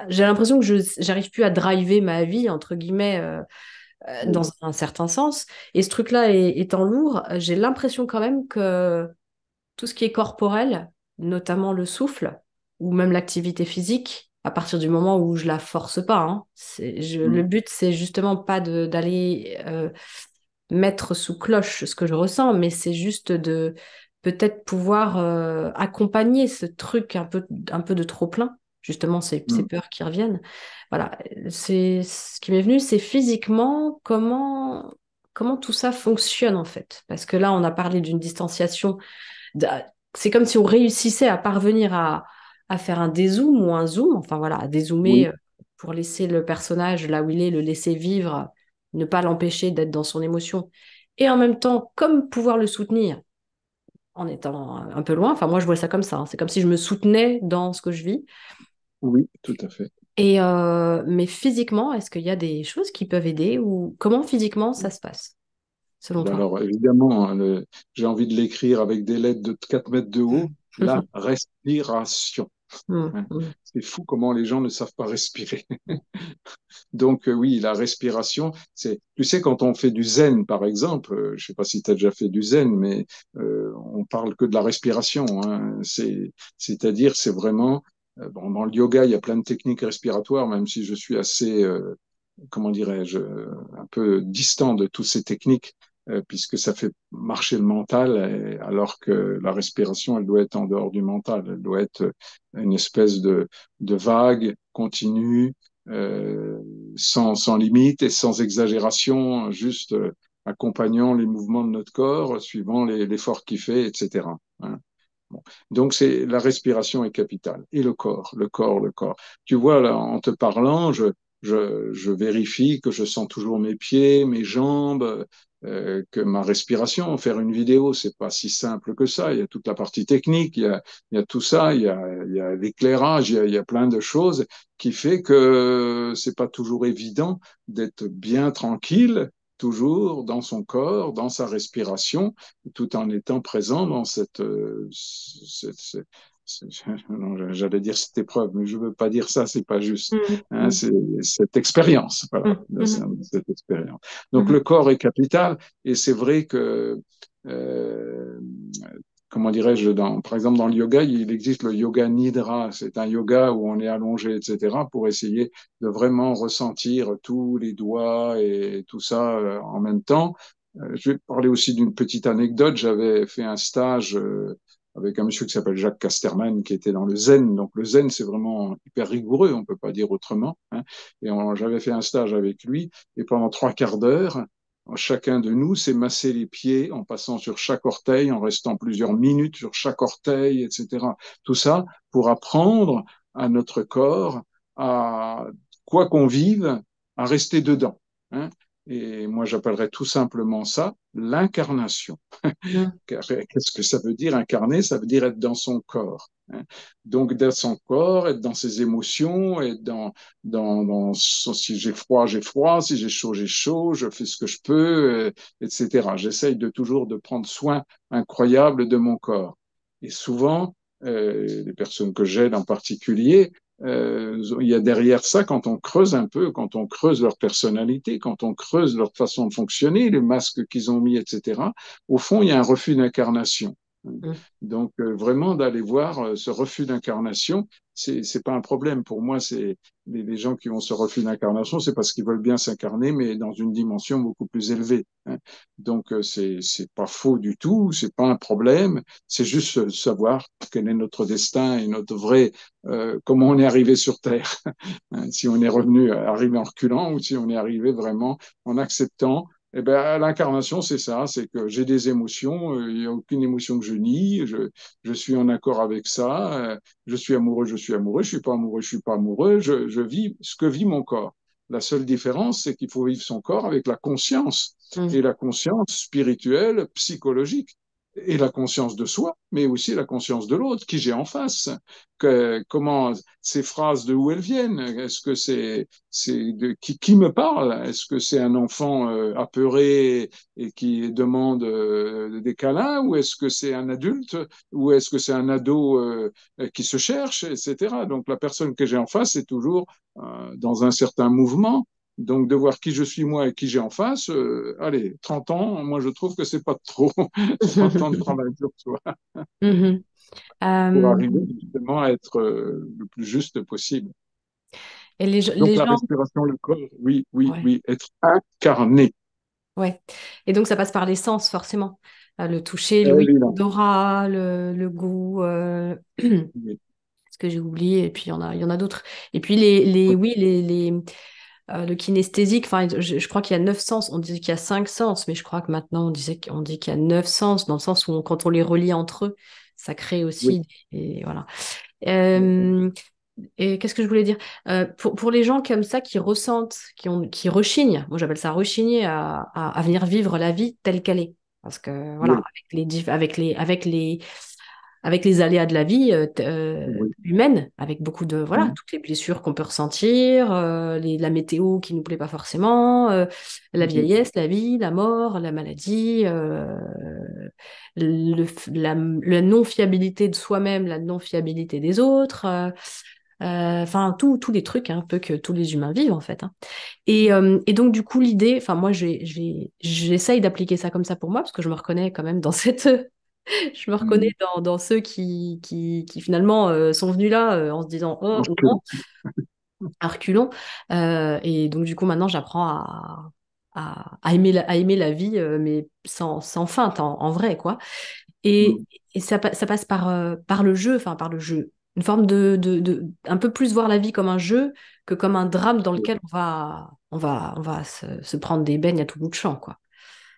j'ai l'impression que j'arrive plus à driver ma vie, entre guillemets, dans un certain sens. Et ce truc-là étant lourd, j'ai l'impression quand même que tout ce qui est corporel, notamment le souffle, ou même l'activité physique, à partir du moment où je la force pas, hein, le but, c'est justement pas d'aller mettre sous cloche ce que je ressens, mais c'est juste de peut-être pouvoir accompagner ce truc un peu de trop-plein, justement ces Mm. peurs qui reviennent. Voilà, c'est ce qui m'est venu, c'est physiquement comment tout ça fonctionne en fait. Parce que là, on a parlé d'une distanciation. d- C'est comme si on réussissait à parvenir à faire un dézoom ou un zoom, enfin voilà, à dézoomer Oui, pour laisser le personnage là où il est, le laisser vivre, ne pas l'empêcher d'être dans son émotion. Et en même temps, comme pouvoir le soutenir en étant un peu loin. Enfin, moi, je vois ça comme ça, hein. C'est comme si je me soutenais dans ce que je vis. oui, tout à fait. Mais physiquement, est-ce qu'il y a des choses qui peuvent aider ou comment physiquement ça se passe, selon Ben toi? alors, évidemment, hein, j'ai envie de l'écrire avec des lettres de 4 mètres de haut, la respiration. Mm, Hein. mm, C'est fou comment les gens ne savent pas respirer. Donc, oui, la respiration, tu sais, quand on fait du zen, par exemple, je sais pas si tu as déjà fait du zen, mais on parle que de la respiration, hein. C'est-à-dire, c'est vraiment, bon, dans le yoga, il y a plein de techniques respiratoires, même si je suis assez, comment dirais-je, un peu distant de toutes ces techniques, puisque ça fait marcher le mental, alors que la respiration, elle doit être en dehors du mental, elle doit être une espèce de vague continue, euh, sans limite et sans exagération, juste accompagnant les mouvements de notre corps, suivant l'effort qu'il fait, etc. Hein. Bon. Donc, la respiration est capitale. Et le corps, le corps, le corps. Tu vois, là, en te parlant, je vérifie que je sens toujours mes pieds, mes jambes, que ma respiration. Faire une vidéo, c'est pas si simple que ça. Il y a toute la partie technique, il y a tout ça, il y a l'éclairage, il y a plein de choses qui fait que c'est pas toujours évident d'être bien tranquille, toujours dans son corps, dans sa respiration, tout en étant présent dans non, j'allais dire cette épreuve, mais je veux pas dire ça, c'est pas juste. mm, Hein, mm, c'est cette expérience, voilà, mm, mm, cette expérience. Donc mm, le corps est capital, et c'est vrai que euh, comment dirais-je, par exemple, dans le yoga, il existe le yoga nidra. C'est un yoga où on est allongé, etc., pour essayer de vraiment ressentir tous les doigts et tout ça en même temps. Je vais parler aussi d'une petite anecdote. J'avais fait un stage avec un monsieur qui s'appelle Jacques Casterman, qui était dans le zen. Donc le zen, c'est vraiment hyper rigoureux, on peut pas dire autrement. Hein. Et j'avais fait un stage avec lui, et pendant 3 quarts d'heure, chacun de nous s'est massé les pieds en passant sur chaque orteil, en restant plusieurs minutes sur chaque orteil, etc. Tout ça pour apprendre à notre corps, à quoi qu'on vive, à rester dedans. Hein. Et moi, j'appellerais tout simplement ça l'incarnation. mm, Qu'est-ce que ça veut dire incarner? Ça veut dire être dans son corps. Hein. Donc, dans son corps, être dans ses émotions, être si j'ai froid, si j'ai chaud, je fais ce que je peux, etc. J'essaye de toujours de prendre soin incroyable de mon corps. Et souvent, les personnes que j'aide en particulier, il y a derrière ça, quand on creuse un peu, quand on creuse leur personnalité, quand on creuse leur façon de fonctionner, les masques qu'ils ont mis, etc., au fond, il y a un refus d'incarnation. mm. Donc, vraiment, d'aller voir ce refus d'incarnation, c'est pas un problème. Pour moi, c'est les gens qui ont ce refus d'incarnation, c'est parce qu'ils veulent bien s'incarner, mais dans une dimension beaucoup plus élevée. Hein. Donc, c'est pas faux du tout, c'est pas un problème. C'est juste savoir quel est notre destin et notre vrai, comment on est arrivé sur Terre. Hein. Si on est arrivé en reculant ou si on est arrivé vraiment en acceptant. Eh ben, l'incarnation, c'est ça, c'est que j'ai des émotions, il n'y a aucune émotion que je nie, je suis en accord avec ça, je suis amoureux, je suis pas amoureux, je suis pas amoureux, je vis ce que vit mon corps. La seule différence, c'est qu'il faut vivre son corps avec la conscience, et Mm. la conscience spirituelle, psychologique, et la conscience de soi, mais aussi la conscience de l'autre, qui j'ai en face. Comment ces phrases, de où elles viennent? Est-ce que c'est qui me parle? Est-ce que c'est un enfant apeuré et qui demande des câlins, ou est-ce que c'est un adulte, ou est-ce que c'est un ado qui se cherche, etc. Donc la personne que j'ai en face est toujours dans un certain mouvement. Donc de voir qui je suis moi et qui j'ai en face, allez, 30 ans, moi je trouve que c'est pas trop 30 ans de travail sur soi Mhm. pour Euh, arriver justement à être le plus juste possible. et Donc les la gens, respiration, le corps, oui, oui, ouais. oui, être incarné. Ouais. Et donc, ça passe par les sens, forcément. Le toucher, Eh l'ouïe, oui, non. l'odorat, le goût, Oui, ce que j'ai oublié, et puis il y en a d'autres. Et puis, oui, le kinesthésique, enfin, je crois qu'il y a 9 sens. On disait qu'il y a 5 sens, mais je crois que maintenant, on dit qu'il y a 9 sens, dans le sens où, quand on les relie entre eux, ça crée oui, aussi. Et voilà. Euh, et qu'est-ce que je voulais dire? Pour les gens comme ça qui ressentent, qui rechignent, moi j'appelle ça rechigner à venir vivre la vie telle qu'elle est. Parce que voilà, oui, avec les aléas de la vie oui. humaine, avec beaucoup de, voilà, Mhm, toutes les blessures qu'on peut ressentir, la météo qui nous plaît pas forcément, la mhm, vieillesse, la vie, la mort, la maladie, la non-fiabilité de soi-même, la non-fiabilité des autres. Enfin, tous les trucs un peu que tous les humains vivent en fait, hein. Et donc du coup l'idée, enfin moi j'essaye d'appliquer ça comme ça pour moi parce que je me reconnais quand même dans cette, je me reconnais mhm. dans ceux qui finalement sont venus là en se disant oh non, à reculons. Et donc du coup maintenant j'apprends à aimer la vie, mais sans feinte, en vrai quoi. Et, Mhm. et ça passe par le jeu, enfin par le jeu. Une forme un peu plus voir la vie comme un jeu que comme un drame dans lequel on va se prendre des beignes à tout bout de champ, quoi.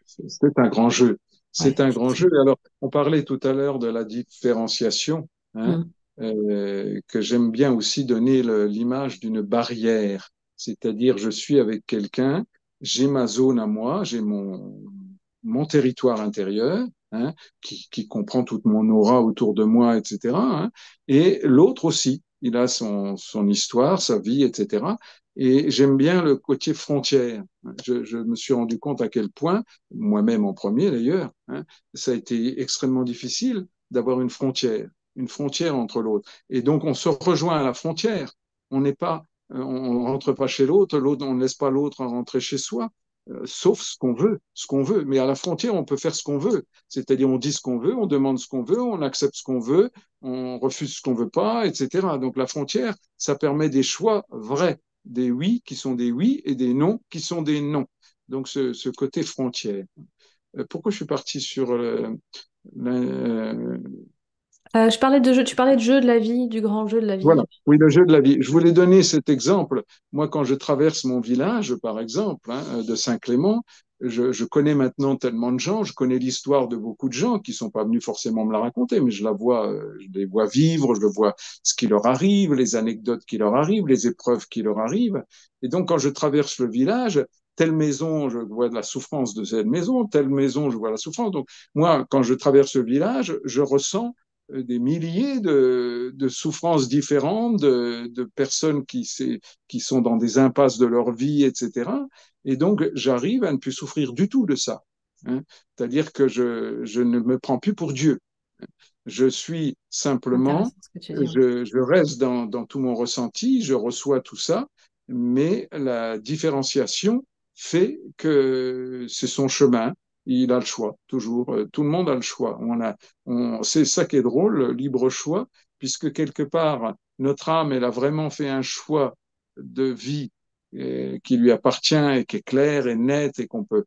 C'est un grand jeu. Ouais, C'est un grand jeu. effectivement. Alors, on parlait tout à l'heure de la différenciation, hein, Mm. que j'aime bien aussi donner l'image d'une barrière. C'est-à-dire, je suis avec quelqu'un, j'ai ma zone à moi, j'ai mon territoire intérieur, hein, qui comprend toute mon aura autour de moi, etc., hein, et l'autre aussi. Il a son histoire, sa vie, etc. Et j'aime bien le côté frontière. Je me suis rendu compte à quel point moi-même en premier d'ailleurs, hein, ça a été extrêmement difficile d'avoir une frontière entre l'autre. Et donc on se rejoint à la frontière. On n'est pas, on rentre pas chez l'autre, l'autre, on ne laisse pas l'autre rentrer chez soi, sauf ce qu'on veut. Mais à la frontière, on peut faire ce qu'on veut. C'est-à-dire, on dit ce qu'on veut, on demande ce qu'on veut, on accepte ce qu'on veut, on refuse ce qu'on veut pas, etc. Donc la frontière, ça permet des choix vrais, des oui qui sont des oui et des non qui sont des non. Donc ce côté frontière. Pourquoi je suis parti sur le- Je parlais de jeu, tu parlais de jeu de la vie, du grand jeu de la voilà, vie. oui, le jeu de la vie. Je voulais donner cet exemple. Moi, quand je traverse mon village, par exemple, hein, de Saint-Clément, je connais maintenant tellement de gens, je connais l'histoire de beaucoup de gens qui sont pas venus forcément me la raconter, mais je les vois vivre, je vois ce qui leur arrive, les anecdotes qui leur arrivent, les épreuves qui leur arrivent. Et donc, quand je traverse le village, telle maison, je vois de la souffrance de cette maison, telle maison, je vois la souffrance. Donc, moi, quand je traverse le village, je ressens des milliers de souffrances différentes, de personnes qui sont dans des impasses de leur vie, etc. Et donc, j'arrive à ne plus souffrir du tout de ça, hein. C'est-à-dire que je ne me prends plus pour Dieu. Je suis simplement, Intéressant ce que tu dis. Ouais. je reste dans tout mon ressenti, je reçois tout ça, mais la différenciation fait que c'est son chemin. Il a le choix, toujours. Tout le monde a le choix. C'est ça qui est drôle, le libre choix, puisque quelque part, notre âme, elle a vraiment fait un choix de vie qui lui appartient et qui est clair et net et qu'on peut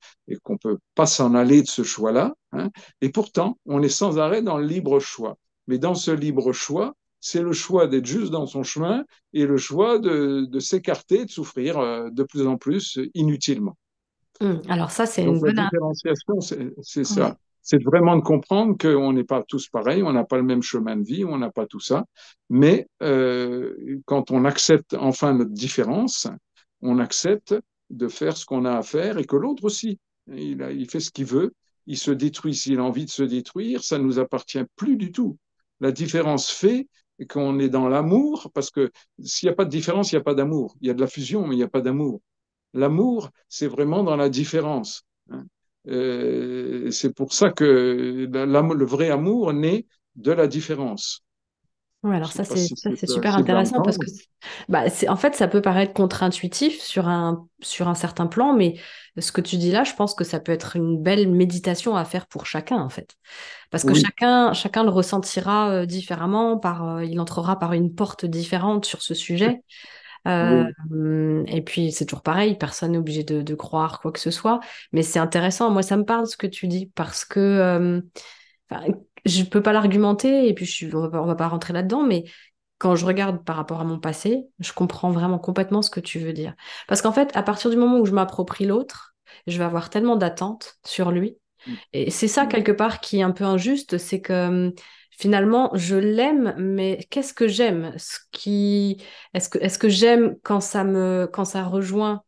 pas s'en aller de ce choix-là, hein. Et pourtant, on est sans arrêt dans le libre choix. Mais dans ce libre choix, c'est le choix d'être juste dans son chemin et le choix de s'écarter, de souffrir de plus en plus inutilement. Alors ça, c'est Donc une la bonne... différenciation, c'est Ouais. ça. C'est vraiment de comprendre qu'on n'est pas tous pareils, on n'a pas le même chemin de vie, on n'a pas tout ça. Mais quand on accepte enfin notre différence, on accepte de faire ce qu'on a à faire et que l'autre aussi, il fait ce qu'il veut, il se détruit s'il a envie de se détruire, ça ne nous appartient plus du tout. La différence fait qu'on est dans l'amour, parce que s'il n'y a pas de différence, il n'y a pas d'amour. Il y a de la fusion, mais il n'y a pas d'amour. L'amour, c'est vraiment dans la différence, hein. C'est pour ça que le vrai amour naît de la différence. Ouais, Je alors ne sais pas si ça, c'est c'est super possible à intéressant parce entendre. que bah, en fait, ça peut paraître contre-intuitif sur un certain plan, mais ce que tu dis là, je pense que ça peut être une belle méditation à faire pour chacun, en fait. Parce que Oui, chacun le ressentira différemment, il entrera par une porte différente sur ce sujet. Oui, Et puis, c'est toujours pareil, personne n'est obligé de croire quoi que ce soit. Mais c'est intéressant. Moi, ça me parle ce que tu dis parce que enfin, je peux pas l'argumenter et puis on va pas rentrer là-dedans. Mais quand je regarde par rapport à mon passé, je comprends vraiment complètement ce que tu veux dire. Parce qu'en fait, à partir du moment où je m'approprie l'autre, je vais avoir tellement d'attentes sur lui. Et c'est ça, oui, quelque part, qui est un peu injuste, c'est que finalement, je l'aime, mais qu'est-ce que j'aime? Est-ce que j'aime quand ça rejoint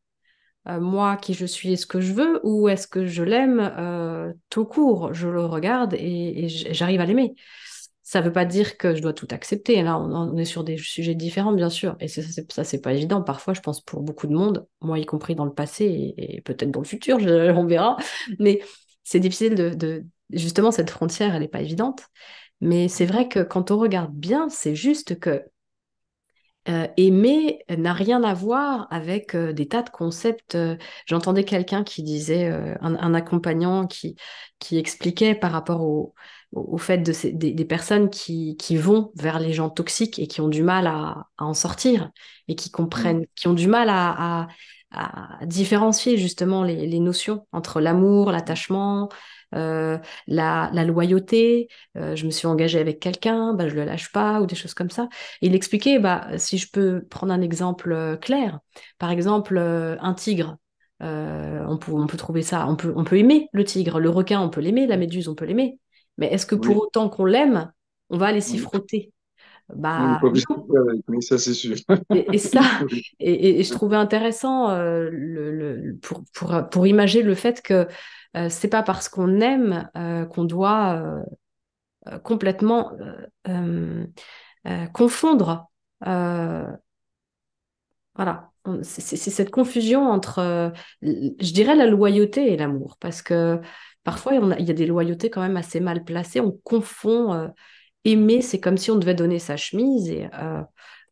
moi qui je suis et ce que je veux, ou est-ce que je l'aime tout court? Je le regarde et j'arrive à l'aimer. Ça ne veut pas dire que je dois tout accepter. Là, on est sur des sujets différents, bien sûr. Et ça, c'est pas évident. Parfois, je pense pour beaucoup de monde, moi y compris dans le passé et peut-être dans le futur, on verra. Mais c'est difficile justement, cette frontière, elle n'est pas évidente. Mais c'est vrai que quand on regarde bien, c'est juste que aimer n'a rien à voir avec des tas de concepts. J'entendais quelqu'un qui disait, un accompagnant qui expliquait par rapport au fait des personnes qui vont vers les gens toxiques et qui ont du mal à en sortir et qui comprennent, qui ont du mal à différencier justement les notions entre l'amour, l'attachement, euh, la loyauté. Je me suis engagée avec quelqu'un, bah, je le lâche pas, ou des choses comme ça. Et il expliquait, bah, si je peux prendre un exemple clair, par exemple, un tigre. On peut trouver ça, on peut aimer le tigre, le requin, on peut l'aimer, la méduse, on peut l'aimer. Mais est-ce que pour oui, autant qu'on l'aime, on va aller s'y oui. frotter? On n'est Bah pas obligé de non. faire avec, mais ça, c'est sûr. Et ça, Oui, et je trouvais intéressant pour imager le fait que c'est pas parce qu'on aime qu'on doit complètement confondre. euh, Voilà, c'est cette confusion entre, je dirais, la loyauté et l'amour, parce que parfois il y a des loyautés quand même assez mal placées. On confond aimer, c'est comme si on devait donner sa chemise, et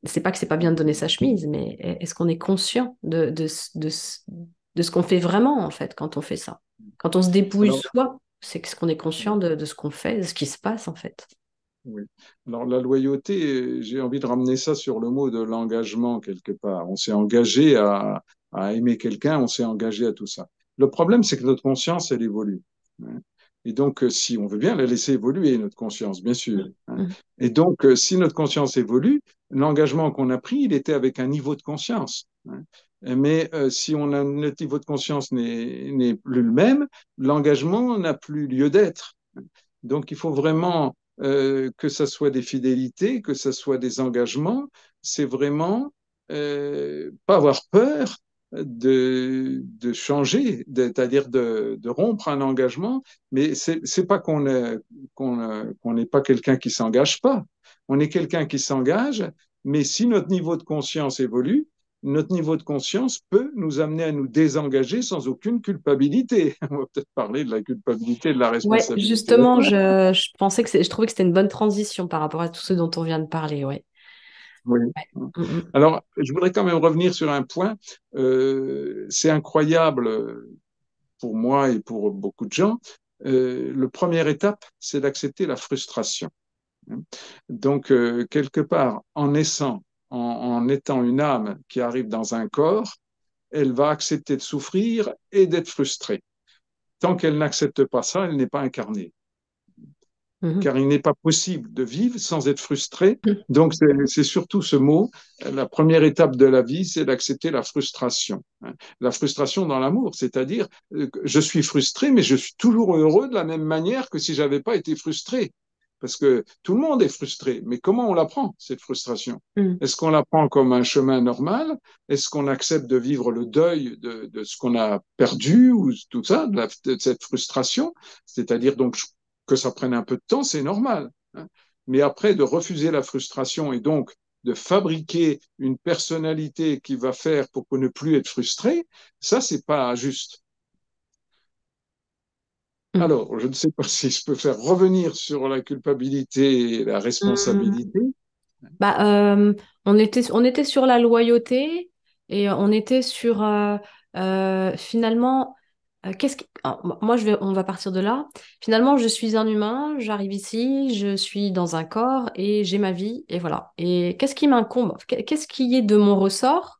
c'est pas que c'est pas bien de donner sa chemise, mais est-ce qu'on est conscient de ce qu'on fait vraiment en fait quand on fait ça? Quand on se dépouille alors, soi, c'est ce qu'on est conscient de ce qu'on fait, de ce qui se passe en fait. oui. Alors, la loyauté, j'ai envie de ramener ça sur le mot de l'engagement quelque part. On s'est engagé à aimer quelqu'un, on s'est engagé à tout ça. Le problème, c'est que notre conscience, elle évolue, hein. Et donc, si on veut bien la laisser évoluer, notre conscience, bien sûr, Mm, hein. mm, Et donc, si notre conscience évolue, l'engagement qu'on a pris, il était avec un niveau de conscience, hein. Mais si notre niveau de conscience n'est plus le même, l'engagement n'a plus lieu d'être. Donc, il faut vraiment que ce soit des fidélités, que ce soit des engagements. C'est vraiment pas avoir peur de changer, c'est-à-dire de rompre un engagement, mais c'est pas qu'on n'est pas quelqu'un qui s'engage pas. On est quelqu'un qui s'engage, mais si notre niveau de conscience évolue, notre niveau de conscience peut nous amener à nous désengager sans aucune culpabilité. On va peut-être parler de la culpabilité et de la ouais, responsabilité justement, après. je pensais je trouvais que c'était une bonne transition par rapport à tout ce dont on vient de parler, ouais. Oui. Ouais. Mm, mm. Alors, je voudrais quand même revenir sur un point. C'est incroyable pour moi et pour beaucoup de gens. Le première étape, c'est d'accepter la frustration. Donc, quelque part, en naissant, en étant une âme qui arrive dans un corps, elle va accepter de souffrir et d'être frustrée. Tant qu'elle n'accepte pas ça, elle n'est pas incarnée. Mhm. Car il n'est pas possible de vivre sans être frustré. Mhm. Donc, c'est surtout ce mot. La première étape de la vie, c'est d'accepter la frustration. La frustration dans l'amour, c'est-à-dire, je suis frustré, mais je suis toujours heureux de la même manière que si j'avais pas été frustré. Parce que tout le monde est frustré. Mais comment on l'apprend, cette frustration? Mhm. Est-ce qu'on l'apprend comme un chemin normal? Est-ce qu'on accepte de vivre le deuil de ce qu'on a perdu ou tout ça, de cette frustration? C'est-à-dire donc que ça prenne un peu de temps, c'est normal, hein. Mais après, de refuser la frustration et donc de fabriquer une personnalité qui va faire pour ne plus être frustré, ça, c'est pas juste. Mhm. Alors, je ne sais pas si je peux faire revenir sur la culpabilité et la Mhm. responsabilité. Bah, on était sur la loyauté et on était sur finalement. moi, on va partir de là. Finalement, je suis un humain, j'arrive ici, je suis dans un corps et j'ai ma vie, et voilà. Et qu'est-ce qui m'incombe? Qu'est-ce qui est de mon ressort?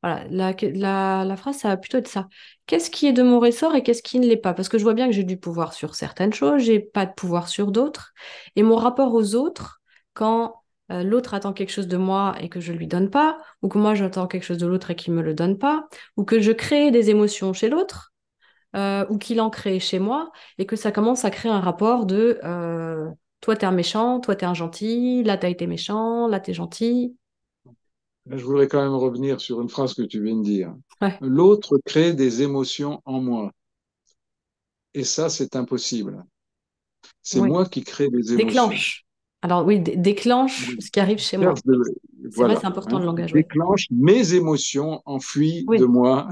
Voilà, la phrase, ça va plutôt être ça. Qu'est-ce qui est de mon ressort et qu'est-ce qui ne l'est pas? Parce que je vois bien que j'ai du pouvoir sur certaines choses, j'ai pas de pouvoir sur d'autres. Et mon rapport aux autres, quand l'autre attend quelque chose de moi et que je lui donne pas, ou que moi j'attends quelque chose de l'autre et qu'il me le donne pas, ou que je crée des émotions chez l'autre, ou qu'il en crée chez moi, et que ça commence à créer un rapport de toi t'es un méchant, toi t'es un gentil, là t'as été méchant, là t'es gentil. Là, je voudrais quand même revenir sur une phrase que tu viens de dire. Ouais, L'autre crée des émotions en moi. Et ça, c'est impossible. C'est oui. moi qui crée des émotions. Déclenche. Alors oui, déclenche Oui. ce qui arrive chez moi. Cherche de- C'est vrai, Voilà, c'est important hein. le langage, oui. Déclenche mes émotions enfouies de Oui. moi.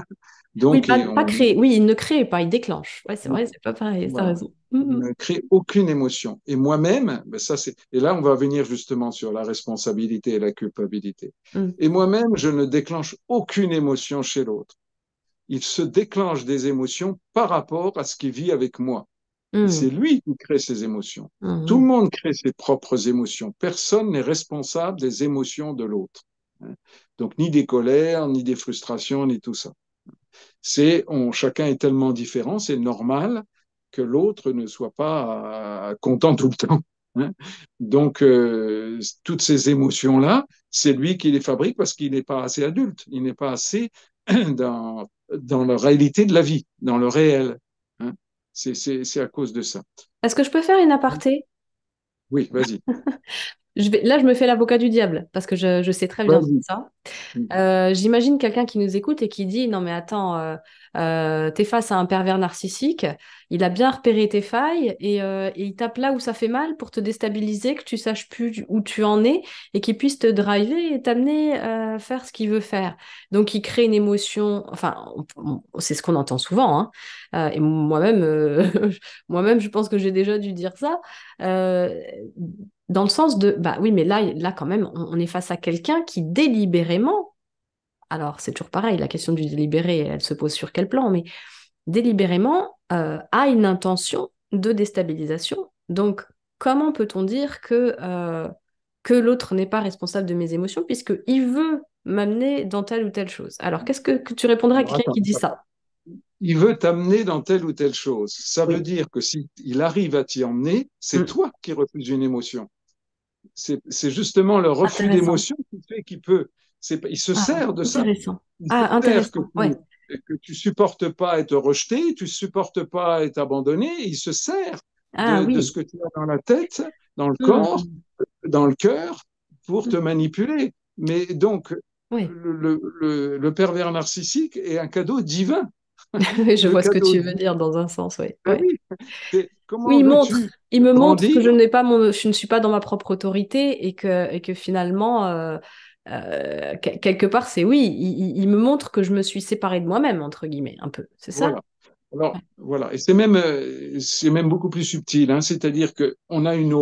Oui, Donc, pas créer. Oui, il ne crée pas, il déclenche. Ouais, c'est non, vrai, c'est pas pareil, t'as voilà. raison. Il ne crée aucune émotion. Et moi-même, ben ça c'est. Et là, on va venir justement sur la responsabilité et la culpabilité. Mm. Et moi-même, je ne déclenche aucune émotion chez l'autre. Il se déclenche des émotions par rapport à ce qu'il vit avec moi. Et c'est Mm. lui qui crée ses émotions. Tout le Mm. monde crée ses propres émotions. Personne n'est responsable des émotions de l'autre. Donc, ni des colères, ni des frustrations, ni tout ça. Chacun est tellement différent, c'est normal que l'autre ne soit pas content tout le temps. Hein. Donc, toutes ces émotions-là, c'est lui qui les fabrique parce qu'il n'est pas assez adulte, il n'est pas assez dans la réalité de la vie, dans le réel. Hein. C'est à cause de ça. Est-ce que je peux faire une aparté? Oui, vas-y. Là, je me fais l'avocat du diable parce que je sais très bien Vas-y. ça. J'imagine quelqu'un qui nous écoute et qui dit, non mais attends, t'es face à un pervers narcissique, il a bien repéré tes failles et il tape là où ça fait mal pour te déstabiliser, que tu saches plus où tu en es et qu'il puisse te driver et t'amener à faire ce qu'il veut faire. Donc il crée une émotion, enfin c'est ce qu'on entend souvent, hein. Et moi-même, moi-même je pense que j'ai déjà dû dire ça. Euh, Dans le sens de, bah oui, mais là quand même, on est face à quelqu'un qui délibérément, alors c'est toujours pareil, la question du délibéré, elle se pose sur quel plan, mais délibérément a une intention de déstabilisation. Donc, comment peut-on dire que l'autre n'est pas responsable de mes émotions puisqu'il veut m'amener dans telle ou telle chose? Alors, que tu répondrais à Alors, quelqu'un attends, qui dit ça? il veut t'amener dans telle ou telle chose. Ça veut Oui. dire que si il arrive à t'y emmener, c'est Mm. toi qui refuses une émotion. C'est justement le refus Intéressant. d'émotion qui fait qu'il peut. Il se Ah, sert de ça. intéressant. Il se Ah, sert intéressant. Ouais. que tu supportes pas être rejeté, tu supportes pas être abandonné. Il se sert Ah de ce oui. que tu as dans la tête, dans le corps, Mm. dans le cœur, pour te Mm. manipuler. Mais donc, Oui. le pervers narcissique est un cadeau divin. Je Le vois ce que cadeau tu veux divin. dire dans un sens, oui. Ben Ouais. oui, Oui, comment veux-tu il me montre que grandir? je ne suis pas dans ma propre autorité et que finalement, quelque part, c'est oui, il me montre que je me suis séparée de moi-même, entre guillemets, un peu. C'est ça? Voilà. Alors, Ouais. voilà. Et c'est même beaucoup plus subtil, hein. C'est-à-dire qu'on a une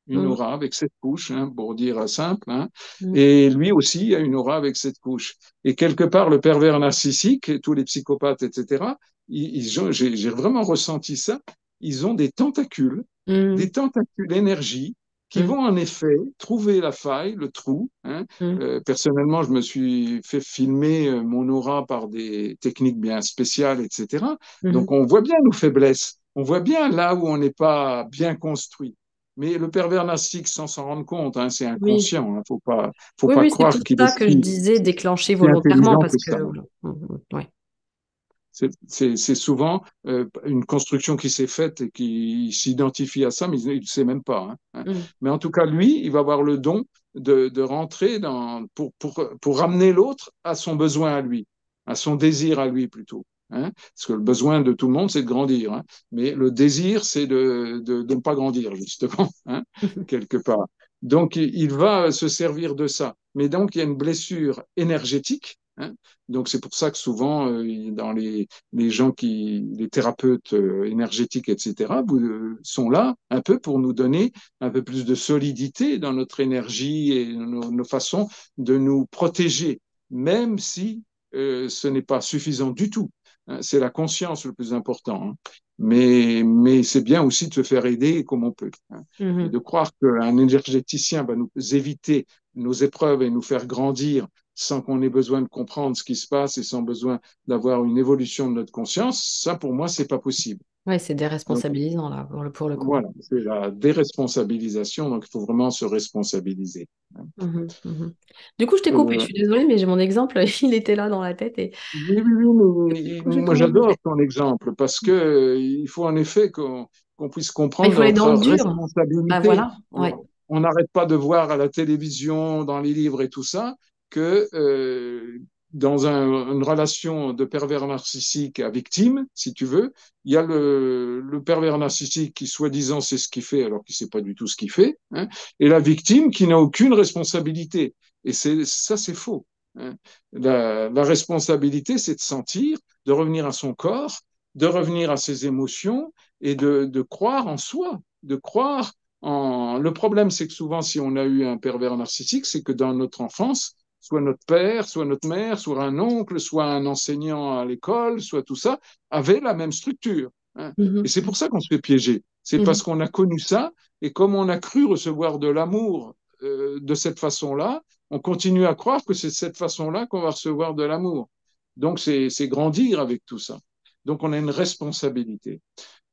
Mm, aura avec cette couche, hein, pour dire simple, hein. mm, Et lui aussi a une aura avec cette couche. Et quelque part, le pervers narcissique, tous les psychopathes, etc., j'ai vraiment ressenti ça. Ils ont mm, des tentacules d'énergie qui mm, vont en effet trouver la faille, le trou, hein. mm, Personnellement, je me suis fait filmer mon aura par des techniques bien spéciales, etc. mm. Donc, on voit bien nos faiblesses. On voit bien là où on n'est pas bien construit. Mais le pervers narcissique, sans s'en rendre compte, hein, c'est Oui. inconscient. Hein, faut Oui, pas oui, c'est pour croire qu'il est ça que je disais déclencher si volontairement, intelligent parce que que ça. voilà. Ouais. C'est souvent une construction qui s'est faite et qui s'identifie à ça, mais il ne sait même pas. Hein. Mm, Mais en tout cas, lui, il va avoir le don de rentrer pour ramener l'autre à son besoin à lui, à son désir à lui plutôt. Hein. Parce que le besoin de tout le monde, c'est de grandir. Hein. Mais le désir, c'est de ne pas grandir, justement, hein, quelque part. Donc, il va se servir de ça. Mais donc, il y a une blessure énergétique. Hein. Donc, c'est pour ça que souvent, dans les thérapeutes énergétiques, etc., sont là un peu pour nous donner un peu plus de solidité dans notre énergie et nos façons de nous protéger, même si ce n'est pas suffisant du tout. hein. C'est la conscience le plus important, hein. Mais c'est bien aussi de se faire aider comme on peut, hein. Et Mhm. de croire qu'un énergéticien va nous éviter nos épreuves et nous faire grandir sans qu'on ait besoin de comprendre ce qui se passe et sans besoin d'avoir une évolution de notre conscience, ça pour moi, c'est pas possible. Ouais, c'est Donc déresponsabilisant là pour le coup. voilà, c'est la déresponsabilisation, donc il faut vraiment se responsabiliser, hein. Mhm, mhm. Du coup, je t'ai coupé, je Euh, suis désolée, mais j'ai mon exemple, il était là dans la tête et oui, oui, oui, du mais coup, j'ai moi tout j'adore mélangé. ton exemple parce que il faut en effet qu'on puisse Ah, il comprendre faut aller dans notre le dur. Bah responsabilité. voilà, ouais. On n'arrête pas de voir à la télévision, dans les livres et tout ça, que dans une relation de pervers narcissique à victime, si tu veux, il y a le pervers narcissique qui soi-disant sait ce qu'il fait alors qu'il ne sait pas du tout ce qu'il fait, hein, et la victime qui n'a aucune responsabilité. Et ça, c'est faux, hein. La responsabilité, c'est de sentir, de revenir à son corps, de revenir à ses émotions et de croire en soi, de croire en... Le problème, c'est que souvent, si on a eu un pervers narcissique, c'est que dans notre enfance, soit notre père, soit notre mère, soit un oncle, soit un enseignant à l'école, soit tout ça, avait la même structure, hein. Et Mhm, c'est pour ça qu'on se fait piéger. C'est parce mhm. qu'on a connu ça, et comme on a cru recevoir de l'amour de cette façon-là, on continue à croire que c'est de cette façon-là qu'on va recevoir de l'amour. Donc, c'est grandir avec tout ça. Donc, on a une responsabilité.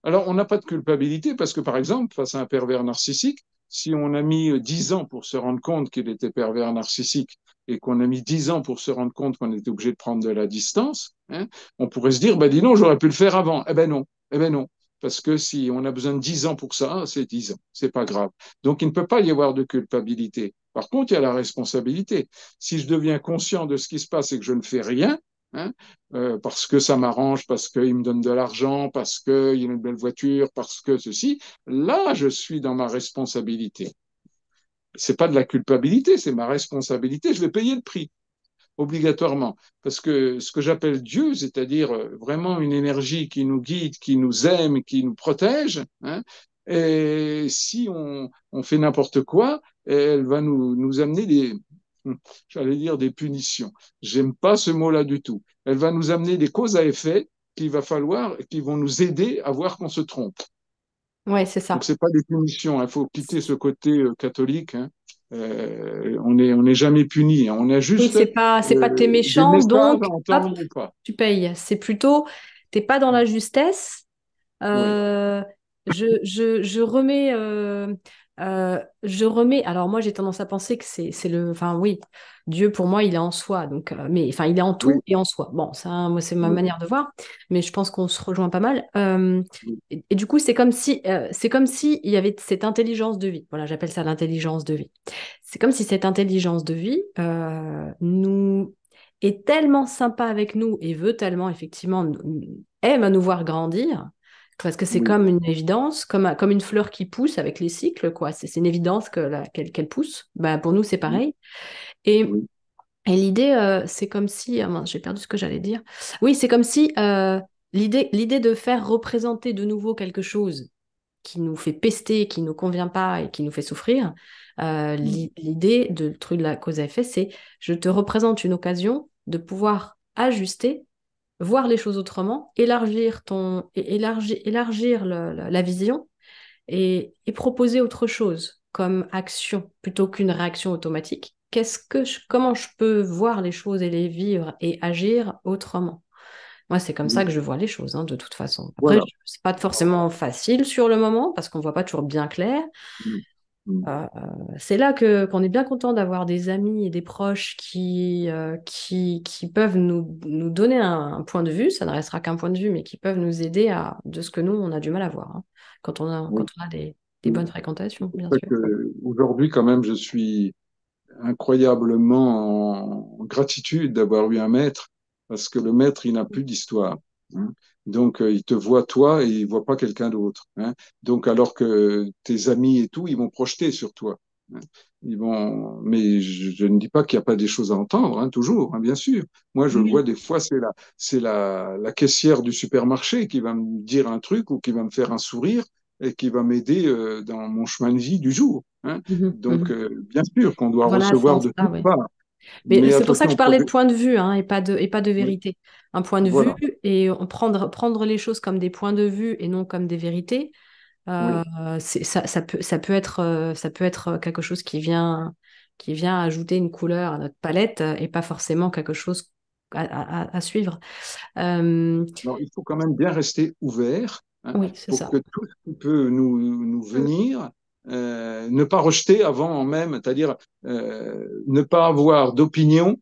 Alors, on n'a pas de culpabilité parce que, par exemple, face à un pervers narcissique, si on a mis 10 ans pour se rendre compte qu'il était pervers narcissique et qu'on a mis 10 ans pour se rendre compte qu'on était obligé de prendre de la distance, hein, on pourrait se dire, bah, dis donc, j'aurais pu le faire avant. Eh ben non, eh ben non. Parce que si on a besoin de 10 ans pour ça, c'est 10 ans, c'est pas grave. Donc, il ne peut pas y avoir de culpabilité. Par contre, il y a la responsabilité. Si je deviens conscient de ce qui se passe et que je ne fais rien, hein, parce que ça m'arrange, parce qu'il me donne de l'argent, parce qu'il a une belle voiture, parce que ceci, là, je suis dans ma responsabilité. C'est pas de la culpabilité, c'est ma responsabilité. Je vais payer le prix, obligatoirement. Parce que ce que j'appelle Dieu, c'est-à-dire vraiment une énergie qui nous guide, qui nous aime, qui nous protège, hein, et si on fait n'importe quoi, elle va nous amener j'allais dire des punitions. J'aime pas ce mot-là du tout. Elle va nous amener des causes à effet qu'il va falloir, qui vont nous aider à voir qu'on se trompe. Ouais, c'est Donc ça. c'est pas des punitions. Il faut quitter ce côté catholique, hein. On n'est jamais puni, hein. On a Oui, juste c'est pas t'es des méchant, messages à donc hop, entendre ou pas. tu payes. C'est plutôt t'es pas dans la justesse. Oui, Euh, je remets, je remets. Alors moi, j'ai tendance à penser que c'est le. Enfin oui, Dieu pour moi, il est en soi. Donc, mais enfin, il est en oui, tout et en soi. Bon, ça, moi, c'est ma oui, manière de voir. Mais je pense qu'on se rejoint pas mal. oui, Et du coup, c'est comme si il y avait cette intelligence de vie. Voilà, j'appelle ça l'intelligence de vie. C'est comme si cette intelligence de vie nous est tellement sympa avec nous et veut tellement effectivement aime à nous voir grandir parce que c'est oui, comme une évidence, comme une fleur qui pousse avec les cycles, quoi. C'est une évidence qu'elle pousse. Ben, pour nous, c'est oui, pareil. Et, oui, et l'idée, c'est comme si... ah mince, j'ai perdu ce que j'allais dire. Oui, c'est comme si l'idée de faire représenter de nouveau quelque chose qui nous fait pester, qui ne nous convient pas et qui nous fait souffrir, l'idée de le truc de la cause à effet, c'est je te représente une occasion de pouvoir ajuster, voir les choses autrement, élargir la vision et proposer autre chose comme action plutôt qu'une réaction automatique. Comment je peux voir les choses et les vivre et agir autrement? Moi, c'est comme ça oui. que je vois les choses, hein, de toute façon. Après, Voilà. c'est pas forcément facile sur le moment parce qu'on voit pas toujours bien clair. Mm, mm, Euh, c'est là que qu'on est bien content d'avoir des amis et des proches qui peuvent nous donner un point de vue. Ça ne restera qu'un point de vue, mais qui peuvent nous aider de ce que nous, on a du mal à voir, hein, quand oui, on a des bonnes oui. fréquentations, C'est bien pour ça sûr. que aujourd'hui, quand même, je suis incroyablement en gratitude d'avoir eu un maître, parce que le maître, il n'a plus d'histoire, hein. Donc, il te voit toi et il voit pas quelqu'un d'autre, hein. Donc, alors que tes amis et tout, ils vont projeter sur toi, hein. Ils vont, mais je ne dis pas qu'il n'y a pas des choses à entendre, hein, toujours, hein, bien sûr. Moi, je vois Oui. des fois, c'est la caissière du supermarché qui va me dire un truc ou qui va me faire un sourire et qui va m'aider dans mon chemin de vie du jour, hein. Mhm, Donc, mhm. bien sûr qu'on doit Voilà, c'est en recevoir de ça, toutes oui. parts. Mais Mais c'est pour ça que je attention, parlais de point de vue, hein, et pas de oui, vérité. Un point de vue voilà, et prendre les choses comme des points de vue et non comme des vérités, oui. euh, ça peut être quelque chose qui vient ajouter une couleur à notre palette et pas forcément quelque chose à suivre. Euh, Alors, il faut quand même bien rester ouvert, hein, oui, c'est pour ça. que tout ce qui peut nous Mm. venir, ne pas rejeter avant même, c'est-à-dire ne pas avoir d'opinion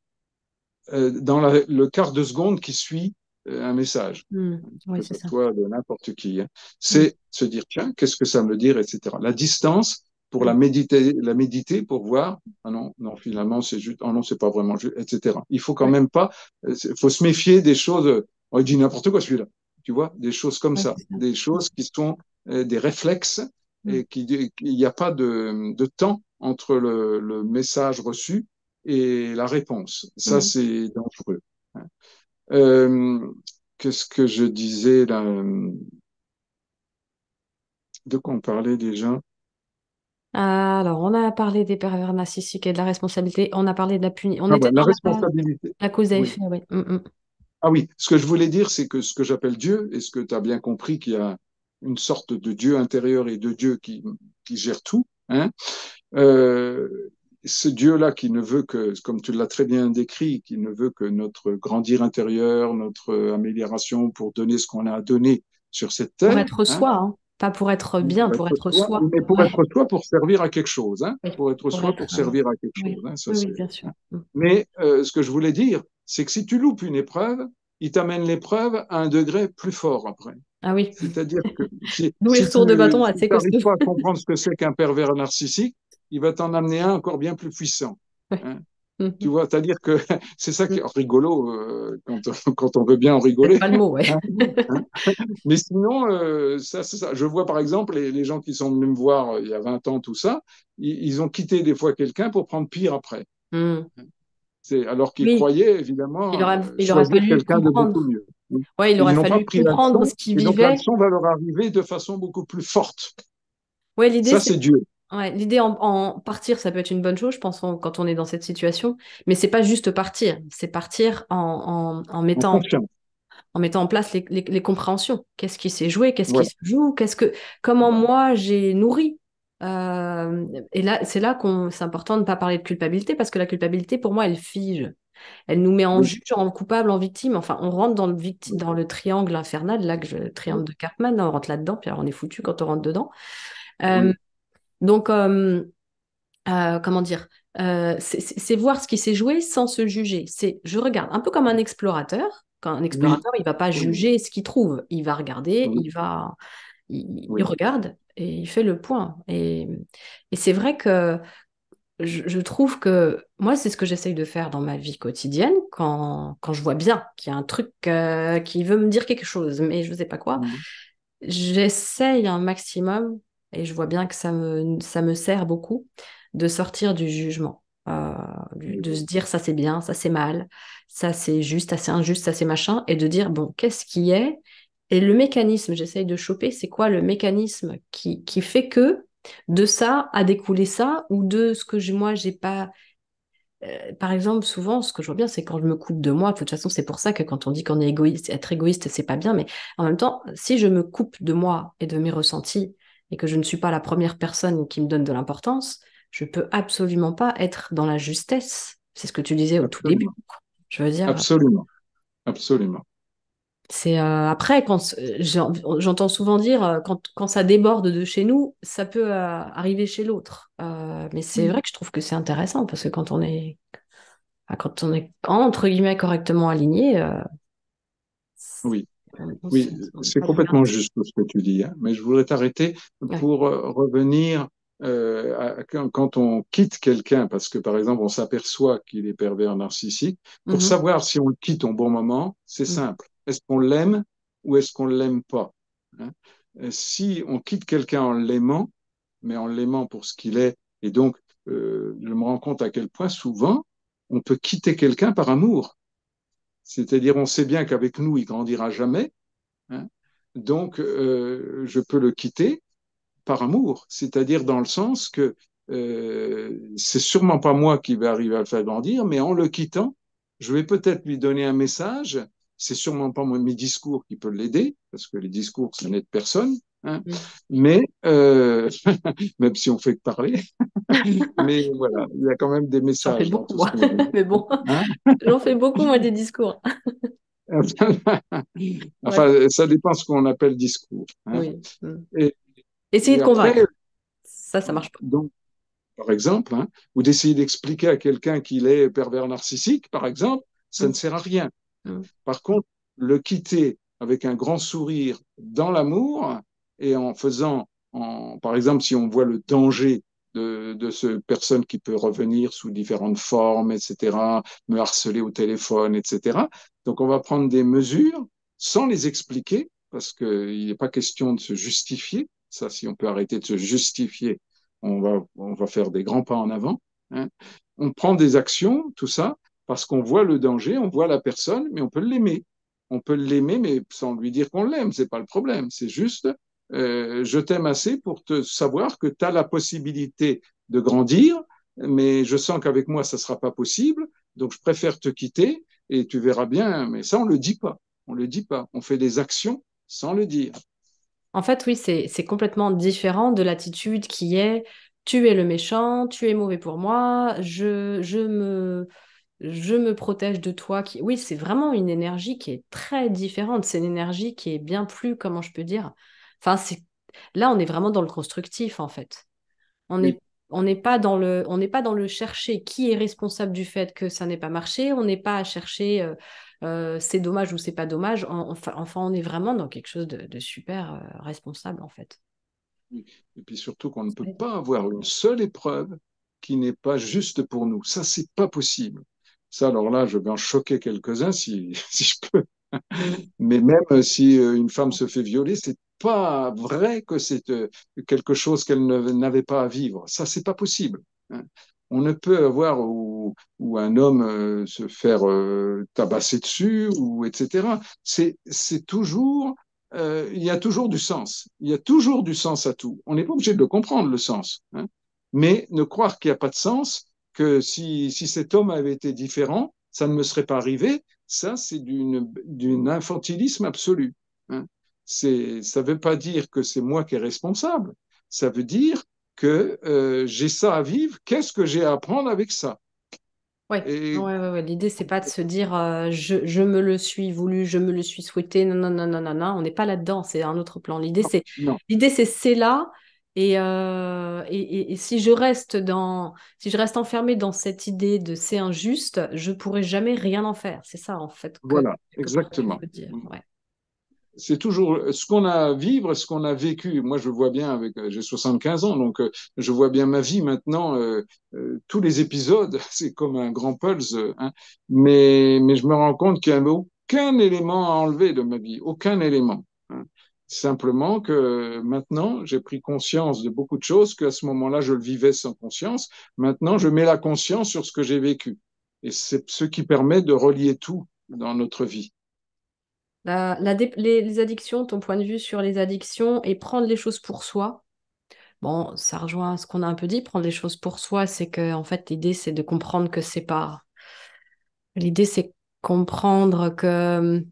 dans le quart de seconde qui suit un message, Mm. Oui, que c'est ce ça. soit de n'importe qui, hein. Mm. C'est se dire, tiens, qu'est-ce que ça me dire, etc. La distance pour Mm. la méditer pour voir, ah non, non, finalement, c'est juste, ah non, c'est pas vraiment juste, etc. Il faut quand Ouais, même pas, faut se méfier des choses, il dit n'importe quoi celui-là, tu vois, des choses comme ouais, ça, c'est ça. des choses qui sont des réflexes Mm. et il n'y a pas de temps entre le message reçu et la réponse. Ça, Mm. c'est dangereux, hein. Euh, Qu'est-ce que je disais là? De quoi on parlait déjà? Alors, on a parlé des pervers narcissiques et de la responsabilité. On a parlé de la punition. On Ah était ouais, la dans responsabilité. la cause à Oui. effet, oui. Mm, mm. Ah oui, ce que je voulais dire, c'est que ce que j'appelle Dieu, et ce que tu as bien compris qu'il y a une sorte de Dieu intérieur et de Dieu qui gère tout, hein, euh, ce Dieu-là qui ne veut que, comme tu l'as très bien décrit, qui ne veut que notre grandir intérieur, notre amélioration pour donner ce qu'on a à donner sur cette Pour terre, être hein, soi, hein. Pas pour être bien, pour pour être être soi, soi. mais pour Ouais, être soi, pour servir à quelque chose, hein, oui. pour être Pour soi, pour être. servir à quelque Oui. chose, hein, ça Oui, oui, c'est. bien sûr. Hein. Mm. Mais ce que je voulais dire, c'est que si tu loupes une épreuve, il t'amène l'épreuve à un degré plus fort après. Ah oui. C'est-à-dire que D'où les si retours de bâton si assez n'arrives costauds. pas à comprendre ce que c'est qu'un pervers narcissique, il va t'en amener un encore bien plus puissant, Ouais. hein. Tu Mhm. vois, c'est-à-dire que c'est ça qui est Mm. rigolo quand on veut bien en C'est rigoler, pas le mot, ouais. hein, hein. Mais sinon, ça, c'est ça. Je vois par exemple les gens qui sont venus me voir il y a 20 ans, tout ça, ils ont quitté des fois quelqu'un pour prendre pire après. Mm. C'est, alors qu'ils Oui, croyaient évidemment il aura choisir fallu quelqu'un de beaucoup comprendre. mieux. Ouais, il Et ils aurait n'ont pas fallu pris la comprendre leçon, ce qu'il et donc la vivait. leçon va leur arriver de façon beaucoup plus forte. Ouais, l'idée, Ça, c'est c'est Dieu, ouais, l'idée en partir, ça peut être une bonne chose, je pense, quand on est dans cette situation. Mais c'est pas juste partir, c'est partir en confiance. en mettant en place les compréhensions. Qu'est-ce qui s'est joué? Qu'est-ce qui Voilà. se joue? Comment Voilà. moi j'ai nourri? Et là, c'est là qu'on, c'est important de ne pas parler de culpabilité parce que la culpabilité, pour moi, elle fige. Elle nous met en Oui, juge, en coupable, en victime. Enfin, on rentre oui, dans le triangle infernal, le triangle oui, de Cartman, on rentre là-dedans, puis alors on est foutu quand on rentre dedans. Euh, oui, donc, comment dire, c'est voir ce qui s'est joué sans se juger. C'est, je regarde, un peu comme un explorateur. Quand un oui, explorateur, il va pas oui, juger ce qu'il trouve. Il va regarder, oui, il oui, regarde et il fait le point. Et c'est vrai que je trouve que moi, c'est ce que j'essaye de faire dans ma vie quotidienne quand je vois bien qu'il y a un truc qui veut me dire quelque chose, mais je ne sais pas quoi. oui, J'essaye un maximum, et je vois bien que ça me sert beaucoup, de sortir du jugement. oui, De se dire ça c'est bien, ça c'est mal, ça c'est juste, ça c'est injuste, ça c'est machin, et de dire bon, qu'est-ce qui est? Et le mécanisme, j'essaye de choper, c'est quoi le mécanisme qui fait que de ça a découlé ça, ou de ce que moi j'ai pas. Par exemple, souvent, ce que je vois bien, c'est quand je me coupe de moi. De toute façon, c'est pour ça que quand on dit qu'on est égoïste, être égoïste, c'est pas bien. Mais en même temps, si je me coupe de moi et de mes ressentis et que je ne suis pas la première personne qui me donne de l'importance, je peux absolument pas être dans la justesse. C'est ce que tu disais au tout début. absolument, Je veux dire, absolument, absolument. c'est après j'entends souvent dire quand ça déborde de chez nous, ça peut arriver chez l'autre. Mais c'est vrai que je trouve que c'est intéressant parce que quand on est entre guillemets correctement aligné, Oui. on Oui, on n'est c'est pas dans complètement l'arnaque. juste ce que tu dis, hein. Mais je voudrais t'arrêter Ouais. pour revenir quand on quitte quelqu'un, parce que par exemple, on s'aperçoit qu'il est pervers narcissique. Pour Mhm. savoir si on le quitte au bon moment, c'est Mhm. simple. Est-ce qu'on l'aime ou est-ce qu'on ne l'aime pas, hein? Si on quitte quelqu'un en l'aimant, mais en l'aimant pour ce qu'il est, et donc je me rends compte à quel point souvent on peut quitter quelqu'un par amour. C'est-à-dire, on sait bien qu'avec nous, il grandira jamais, hein. Donc, je peux le quitter par amour, c'est-à-dire dans le sens que c'est sûrement pas moi qui vais arriver à le faire grandir, mais en le quittant, je vais peut-être lui donner un message. C'est sûrement pas mes discours qui peuvent l'aider, parce que les discours, ça n'aide personne. Hein. Mm. Mais même si on fait que parler, mais voilà, il y a quand même des J'en fais messages dans beaucoup, tout ce moi. qu'on dit. Mais bon, Hein. j'en fais beaucoup, moi, des discours. Ouais. Enfin, ça dépend ce qu'on appelle discours. Hein. Oui. Mm. Et, Essayez et de après, convaincre. Ça voilà. marche pas. Donc, par exemple, hein, ou d'essayer d'expliquer à quelqu'un qu'il est pervers narcissique, par exemple, ça ne Mm. sert à rien. Mm. Par contre, le quitter avec un grand sourire dans l'amour et en faisant, par exemple, si on voit le danger de ce personne qui peut revenir sous différentes formes, etc., me harceler au téléphone, etc. Donc, on va prendre des mesures sans les expliquer, parce qu'il n'est pas question de se justifier. Ça, si on peut arrêter de se justifier, on va faire des grands pas en avant. Hein. On prend des actions, tout ça, parce qu'on voit le danger, on voit la personne, mais on peut l'aimer. On peut l'aimer, mais sans lui dire qu'on l'aime, c'est pas le problème. C'est juste, je t'aime assez pour te savoir que tu as la possibilité de grandir, mais je sens qu'avec moi, ça sera pas possible, donc je préfère te quitter et tu verras bien. Mais ça, on le dit pas. On le dit pas. On fait des actions sans le dire. En fait, oui, c'est complètement différent de l'attitude qui est tu es le méchant, tu es mauvais pour moi, je me protège de toi. Oui, c'est vraiment une énergie qui est très différente. C'est une énergie qui est bien plus, comment je peux dire, enfin, là, on est vraiment dans le constructif, en fait. On Oui, n'est on n'est pas dans le chercher qui est responsable du fait que ça n'ait pas marché. On n'est pas à chercher c'est dommage ou c'est pas dommage. Enfin, on est vraiment dans quelque chose de super responsable en fait. oui. Et puis surtout qu'on ne peut Ouais. pas avoir une seule épreuve qui n'est pas juste pour nous. Ça, c'est pas possible. Ça, alors là, je vais en choquer quelques-uns si, si je peux. Mm. Mais même si une femme se fait violer, c'est pas vrai que c'est quelque chose qu'elle n'avait pas à vivre. Ça, c'est pas possible. Hein. On ne peut avoir ou un homme se faire tabasser dessus ou etc. C'est toujours il y a toujours du sens. Il y a toujours du sens à tout. On n'est pas obligé de le comprendre le sens, hein. Mais ne croire qu'il n'y a pas de sens, que si cet homme avait été différent, ça ne me serait pas arrivé, ça, c'est d'une infantilisme absolu. Hein. Ça ne veut pas dire que c'est moi qui est responsable. Ça veut dire que j'ai ça à vivre. Qu'est-ce que j'ai à apprendre avec ça? Ouais. Et Ouais, ouais, ouais. L'idée, c'est pas de se dire je me le suis voulu, je me le suis souhaité, non, non, non, non, non, non. On n'est pas là-dedans, c'est un autre plan. non, L'idée, c'est là. Et si je reste enfermée dans cette idée de c'est injuste, je pourrai jamais rien en faire. C'est ça, en fait, voilà, quelque part que tu exactement. veux dire. Ouais. C'est toujours ce qu'on a à vivre, ce qu'on a vécu. Moi, je vois bien avec, j'ai 75 ans, donc je vois bien ma vie maintenant. Tous les épisodes, c'est comme un grand pulse, hein. Mais je me rends compte qu'il n'y avait aucun élément à enlever de ma vie, aucun élément. Hein. Simplement que maintenant, j'ai pris conscience de beaucoup de choses qu'à ce moment-là, je le vivais sans conscience. Maintenant, je mets la conscience sur ce que j'ai vécu. Et c'est ce qui permet de relier tout dans notre vie. Les addictions, ton point de vue sur les addictions et prendre les choses pour soi. Bon, ça rejoint ce qu'on a un peu dit. Prendre les choses pour soi, c'est que, en fait, l'idée, c'est de comprendre que c'est pas. L'idée, c'est comprendre que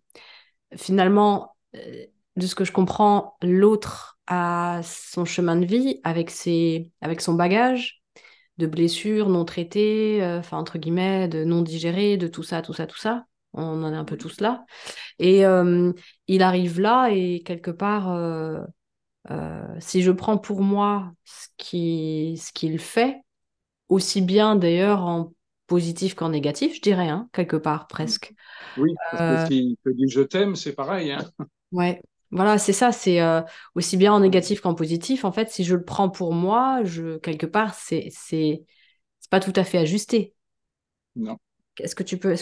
finalement, de ce que je comprends, l'autre a son chemin de vie avec son bagage de blessures non traitées, enfin, entre guillemets, de non digérées, de tout ça, tout ça, tout ça. On en est un peu tous là. Et il arrive là et quelque part, si je prends pour moi ce qu'il fait, aussi bien d'ailleurs en positif qu'en négatif, je dirais, hein, quelque part presque. Oui, parce que Euh, s'il te dit je t'aime, c'est pareil, hein. ouais, voilà, c'est ça, c'est aussi bien en négatif qu'en positif. En fait, si je le prends pour moi, quelque part, c'est pas tout à fait ajusté. Non. Est-ce que tu peux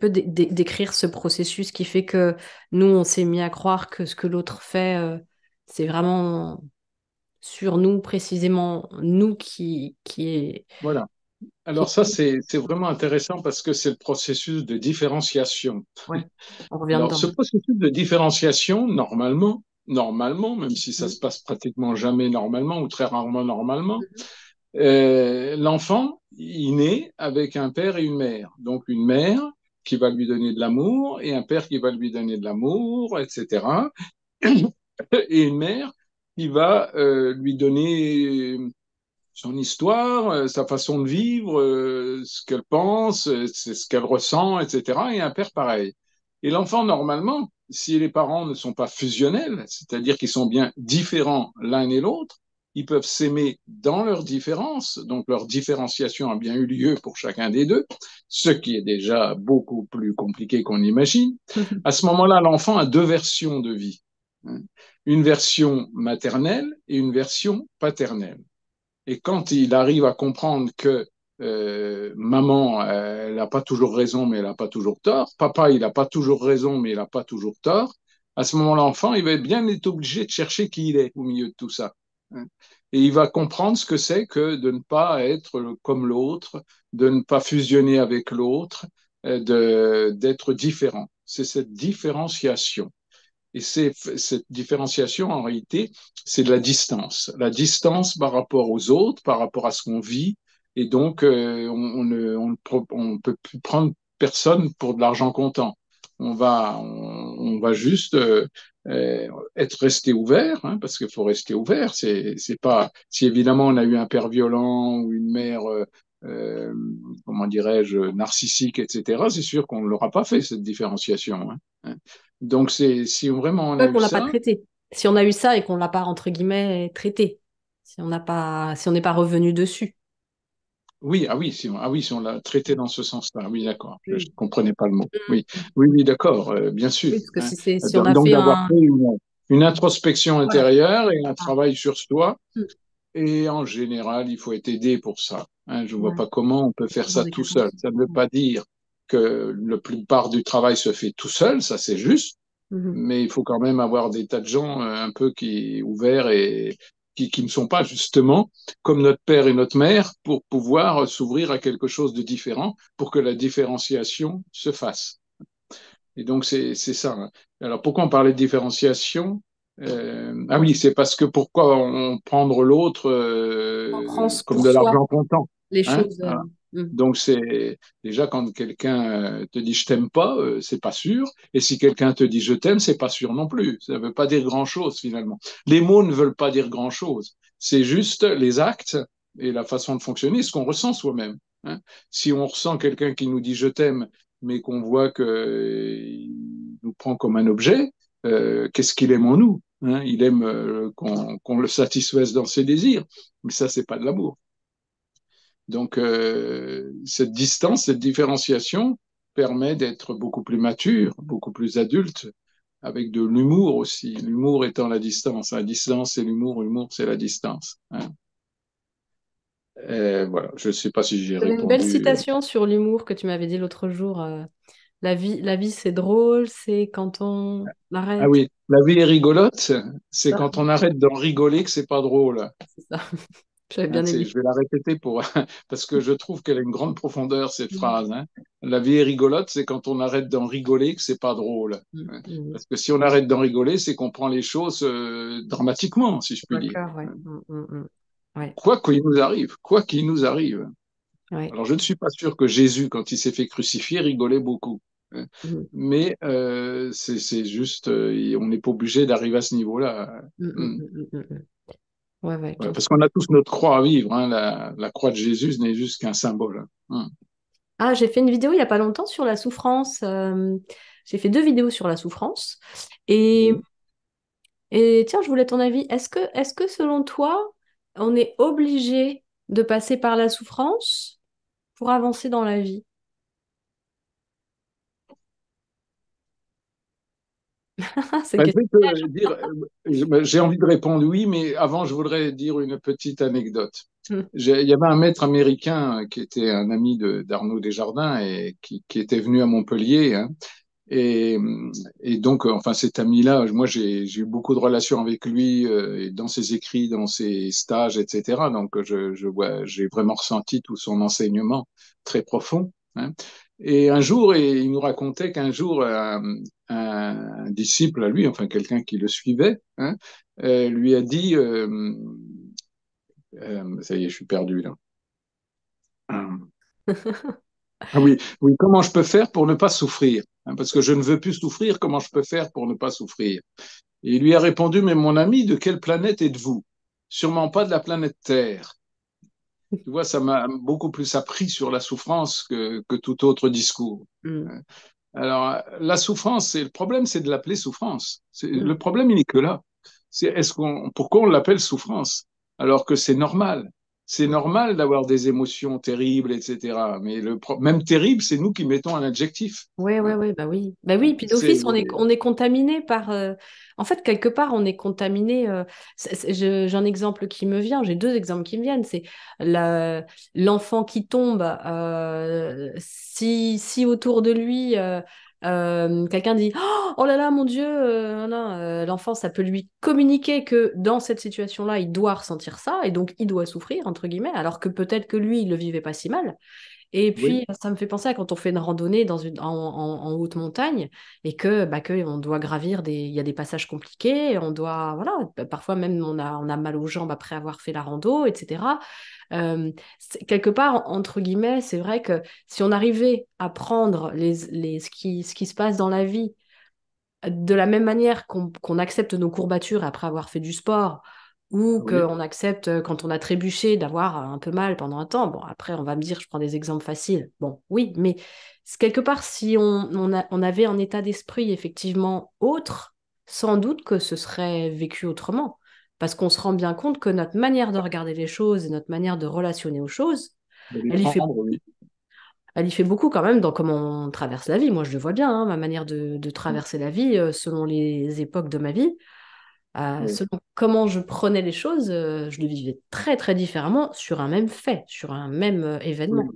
décrire ce processus qui fait que nous, on s'est mis à croire que ce que l'autre fait, c'est vraiment sur nous, précisément nous qui est... Voilà. Alors Qui... ça, c'est vraiment intéressant parce que c'est le processus de différenciation. Ouais, on revient Alors, dedans. ce processus de différenciation, normalement, normalement, même si ça Mhm. se passe pratiquement jamais normalement ou très rarement normalement, Mhm. l'enfant, il naît avec un père et une mère. Donc une mère qui va lui donner de l'amour et un père qui va lui donner de l'amour, etc. Et une mère qui va lui donner son histoire, sa façon de vivre, ce qu'elle pense, c'est ce qu'elle ressent, etc. Et un père pareil. Et l'enfant, normalement, si les parents ne sont pas fusionnels, c'est-à-dire qu'ils sont bien différents l'un et l'autre, ils peuvent s'aimer dans leurs différences, donc leur différenciation a bien eu lieu pour chacun des deux, ce qui est déjà beaucoup plus compliqué qu'on imagine. À ce moment-là, l'enfant a deux versions de vie, hein. Une version maternelle et une version paternelle. Et quand il arrive à comprendre que maman, elle n'a pas toujours raison, mais elle n'a pas toujours tort, papa, il n'a pas toujours raison, mais il n'a pas toujours tort, à ce moment-là, l'enfant, il va bien être obligé de chercher qui il est au milieu de tout ça, hein. Et il va comprendre ce que c'est que de ne pas être comme l'autre, de ne pas fusionner avec l'autre, d'être différent. C'est cette différenciation. Et cette différenciation, en réalité, c'est de la distance. La distance par rapport aux autres, par rapport à ce qu'on vit. Et donc, on peut plus prendre personne pour de l'argent comptant. On va juste être resté ouvert, hein, parce qu'il faut rester ouvert. C'est pas, si évidemment on a eu un père violent ou une mère, euh, comment dirais-je, narcissique, etc., c'est sûr qu'on ne l'aura pas fait, cette différenciation, hein. Donc, si vraiment on a Ouais, eu qu'on l'a pas ça, traité. Si on a eu ça et qu'on l'a pas, entre guillemets, traité. Si on n'a pas, si on n'est pas revenu dessus. oui, ah oui, si on l'a traité dans ce sens-là, oui, d'accord, je ne Oui. comprenais pas le mot. Oui, oui, oui, d'accord, bien sûr, Oui, parce que hein. si on a Donc, fait d'avoir un, fait une introspection voilà. intérieure et un Ah. travail sur soi, Mm. et en général, il faut être aidé pour ça, hein. Je ne vois Ouais. pas comment on peut faire Avoir ça des tout seul. garanties. Ça ne veut Ouais. pas dire que la plupart du travail se fait tout seul, ça c'est juste, Mhm. mais il faut quand même avoir des tas de gens un peu qui ouverts et qui ne sont pas justement comme notre père et notre mère pour pouvoir s'ouvrir à quelque chose de différent pour que la différenciation se fasse. Et donc c'est ça, hein. Alors pourquoi on parlait de différenciation? Ah oui, c'est parce que pourquoi on prendre l'autre On prend comme pour de soi l'argent comptant, les hein? choses. Voilà. Mm. Donc c'est déjà quand quelqu'un te dit je t'aime pas, c'est pas sûr. Et si quelqu'un te dit je t'aime, c'est pas sûr non plus. Ça veut pas dire grand-chose finalement. Les mots ne veulent pas dire grand-chose. C'est juste les actes et la façon de fonctionner, ce qu'on ressent soi-même, hein. Si on ressent quelqu'un qui nous dit je t'aime, mais qu'on voit qu'il nous prend comme un objet, qu'est-ce qu'il aime en nous, hein? Il aime qu'on le satisfasse dans ses désirs, mais ça c'est pas de l'amour. Donc, cette distance, cette différenciation permet d'être beaucoup plus mature, beaucoup plus adulte, avec de l'humour aussi. L'humour étant la distance. La distance, c'est l'humour. L'humour, c'est la distance, hein. Voilà, je ne sais pas si j'ai Tu avais une belle répondu. citation sur l'humour que tu m'avais dit l'autre jour. La vie, c'est drôle, c'est quand on Ah arrête. oui, la vie est rigolote, c'est Ça, quand on arrête d'en rigoler que c'est pas drôle. c'est ça. J'avais Hein, bien aimé. je vais la répéter parce que je trouve qu'elle a une grande profondeur, cette Mm. phrase, hein. La vie est rigolote, c'est quand on arrête d'en rigoler que c'est pas drôle, Mm. hein. Mm. Parce que si on arrête d'en rigoler, c'est qu'on prend les choses dramatiquement, si je puis dire. D'accord, ouais. Mm, mm, mm. Ouais, Quoi qu'il nous arrive, quoi qu'il nous arrive. ouais. Alors je ne suis pas sûr que Jésus, quand il s'est fait crucifier, rigolait beaucoup, hein. Mm. Mais c'est juste, on n'est pas obligé d'arriver à ce niveau-là. Mm, mm, Hmm. mm, mm, mm, mm. Ouais, ouais, Voilà, bien parce sûr. qu'on a tous notre croix à vivre, hein. La croix de Jésus n'est juste qu'un symbole. Hmm. Ah, j'ai fait une vidéo il n'y a pas longtemps sur la souffrance. J'ai fait deux vidéos sur la souffrance. Et, Oui. et tiens, je voulais ton avis. Est-ce que selon toi, on est obligé de passer par la souffrance pour avancer dans la vie? C'est une Ben, je question vais te piège. dire, j'ai envie de répondre oui, mais avant, je voudrais dire une petite anecdote. Hmm. Il y avait un maître américain qui était un ami d'Arnaud Desjardins et qui était venu à Montpellier, hein. Et, et donc, enfin, cet ami-là, moi, j'ai eu beaucoup de relations avec lui dans ses écrits, dans ses stages, etc. Donc, j'ai vraiment ressenti tout son enseignement très profond, hein. Et un jour, il nous racontait qu'un jour, un disciple à lui, enfin quelqu'un qui le suivait, hein, lui a dit, ça y est, je suis perdu là. Ah oui, oui, comment je peux faire pour ne pas souffrir? Hein, parce que je ne veux plus souffrir, comment je peux faire pour ne pas souffrir? Et il lui a répondu, mais mon ami, de quelle planète êtes-vous? Sûrement pas de la planète Terre. Tu vois, ça m'a beaucoup plus appris sur la souffrance que tout autre discours. Mm, Alors, la souffrance, le problème, c'est de l'appeler souffrance. mm. Le problème, il n'est que là. Pourquoi on l'appelle souffrance? Alors que c'est normal. C'est normal d'avoir des émotions terribles, etc. Mais même terrible, c'est nous qui mettons un adjectif. Ouais, ouais, Hein. ouais, bah oui. Bah oui, puis C'est, d'office, on est contaminé par. En fait, quelque part, on est contaminé. J'ai un exemple qui me vient, j'ai deux exemples qui me viennent. C'est l'enfant qui tombe. Si autour de lui, quelqu'un dit oh là là, mon Dieu, non, l'enfant, ça peut lui communiquer que dans cette situation-là, il doit ressentir ça et donc il doit souffrir, entre guillemets, alors que peut-être que lui, il le vivait pas si mal. Et oui, puis, ça me fait penser à quand on fait une randonnée en haute montagne et que on doit gravir il y a des passages compliqués, on doit, voilà, parfois même on a mal aux jambes après avoir fait la rando, etc. Quelque part, entre guillemets, c'est vrai que si on arrivait à prendre ce qui se passe dans la vie de la même manière qu'on accepte nos courbatures après avoir fait du sport, ou oui, qu'on accepte quand on a trébuché d'avoir un peu mal pendant un temps. Bon, après, on va me dire, je prends des exemples faciles. Bon, oui, mais quelque part, si on avait un état d'esprit effectivement autre, sans doute que ce serait vécu autrement. Parce qu'on se rend bien compte que notre manière de regarder les choses et notre manière de relationner aux choses, de les elle y fait prendre, oui. elle y fait beaucoup quand même dans comment on traverse la vie. Moi, je le vois bien, hein, ma manière de traverser la vie selon les époques de ma vie, Oui, selon comment je prenais les choses, je le vivais très très différemment sur un même fait, sur un même oui, événement.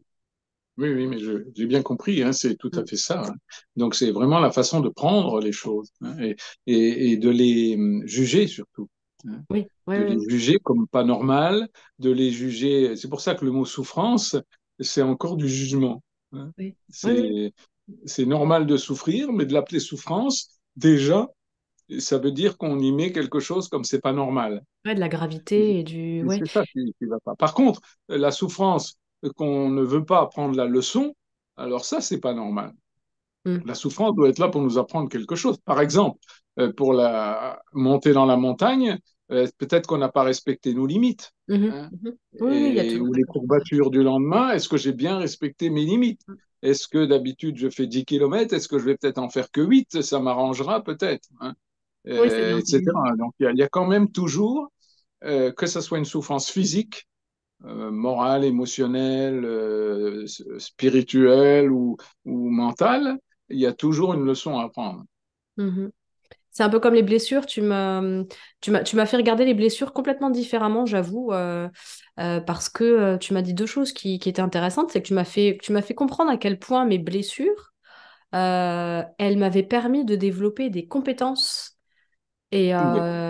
oui, oui, mais j'ai bien compris, hein, c'est tout à Mm. fait ça. Hein. Donc, c'est vraiment la façon de prendre les choses, hein, et de les juger surtout. Hein. Oui, oui, De oui, les oui, juger comme pas normal, de les juger. C'est pour ça que le mot souffrance, c'est encore du jugement. Hein. oui, oui, oui. C'est, c'est normal de souffrir, mais de l'appeler souffrance, déjà, ça veut dire qu'on y met quelque chose comme c'est pas normal. Ouais, de la gravité et du... Et Ouais. c'est ça qui va pas. Par contre, la souffrance qu'on ne veut pas apprendre la leçon, alors ça, c'est pas normal. Mm. La souffrance doit être là pour nous apprendre quelque chose. Par exemple, pour la monter dans la montagne, peut-être qu'on n'a pas respecté nos limites. Mhm, Hein, mhm. Oui, oui, il y a toujours ou les quelque chose comme ça. courbatures du lendemain, est-ce que j'ai bien respecté mes limites? Mm. Est-ce que d'habitude je fais 10 kilomètres? Est-ce que je vais peut-être en faire que 8? Ça m'arrangera peut-être, hein, Oui, c'est bien vu. etc. Donc il y a quand même toujours, que ce soit une souffrance physique, morale, émotionnelle, spirituelle ou mentale, il y a toujours une leçon à apprendre. Mhm. C'est un peu comme les blessures. Tu m'as fait regarder les blessures complètement différemment, j'avoue, parce que tu m'as dit deux choses qui étaient intéressantes. C'est que tu m'as fait comprendre à quel point mes blessures, elles m'avaient permis de développer des compétences. Oui,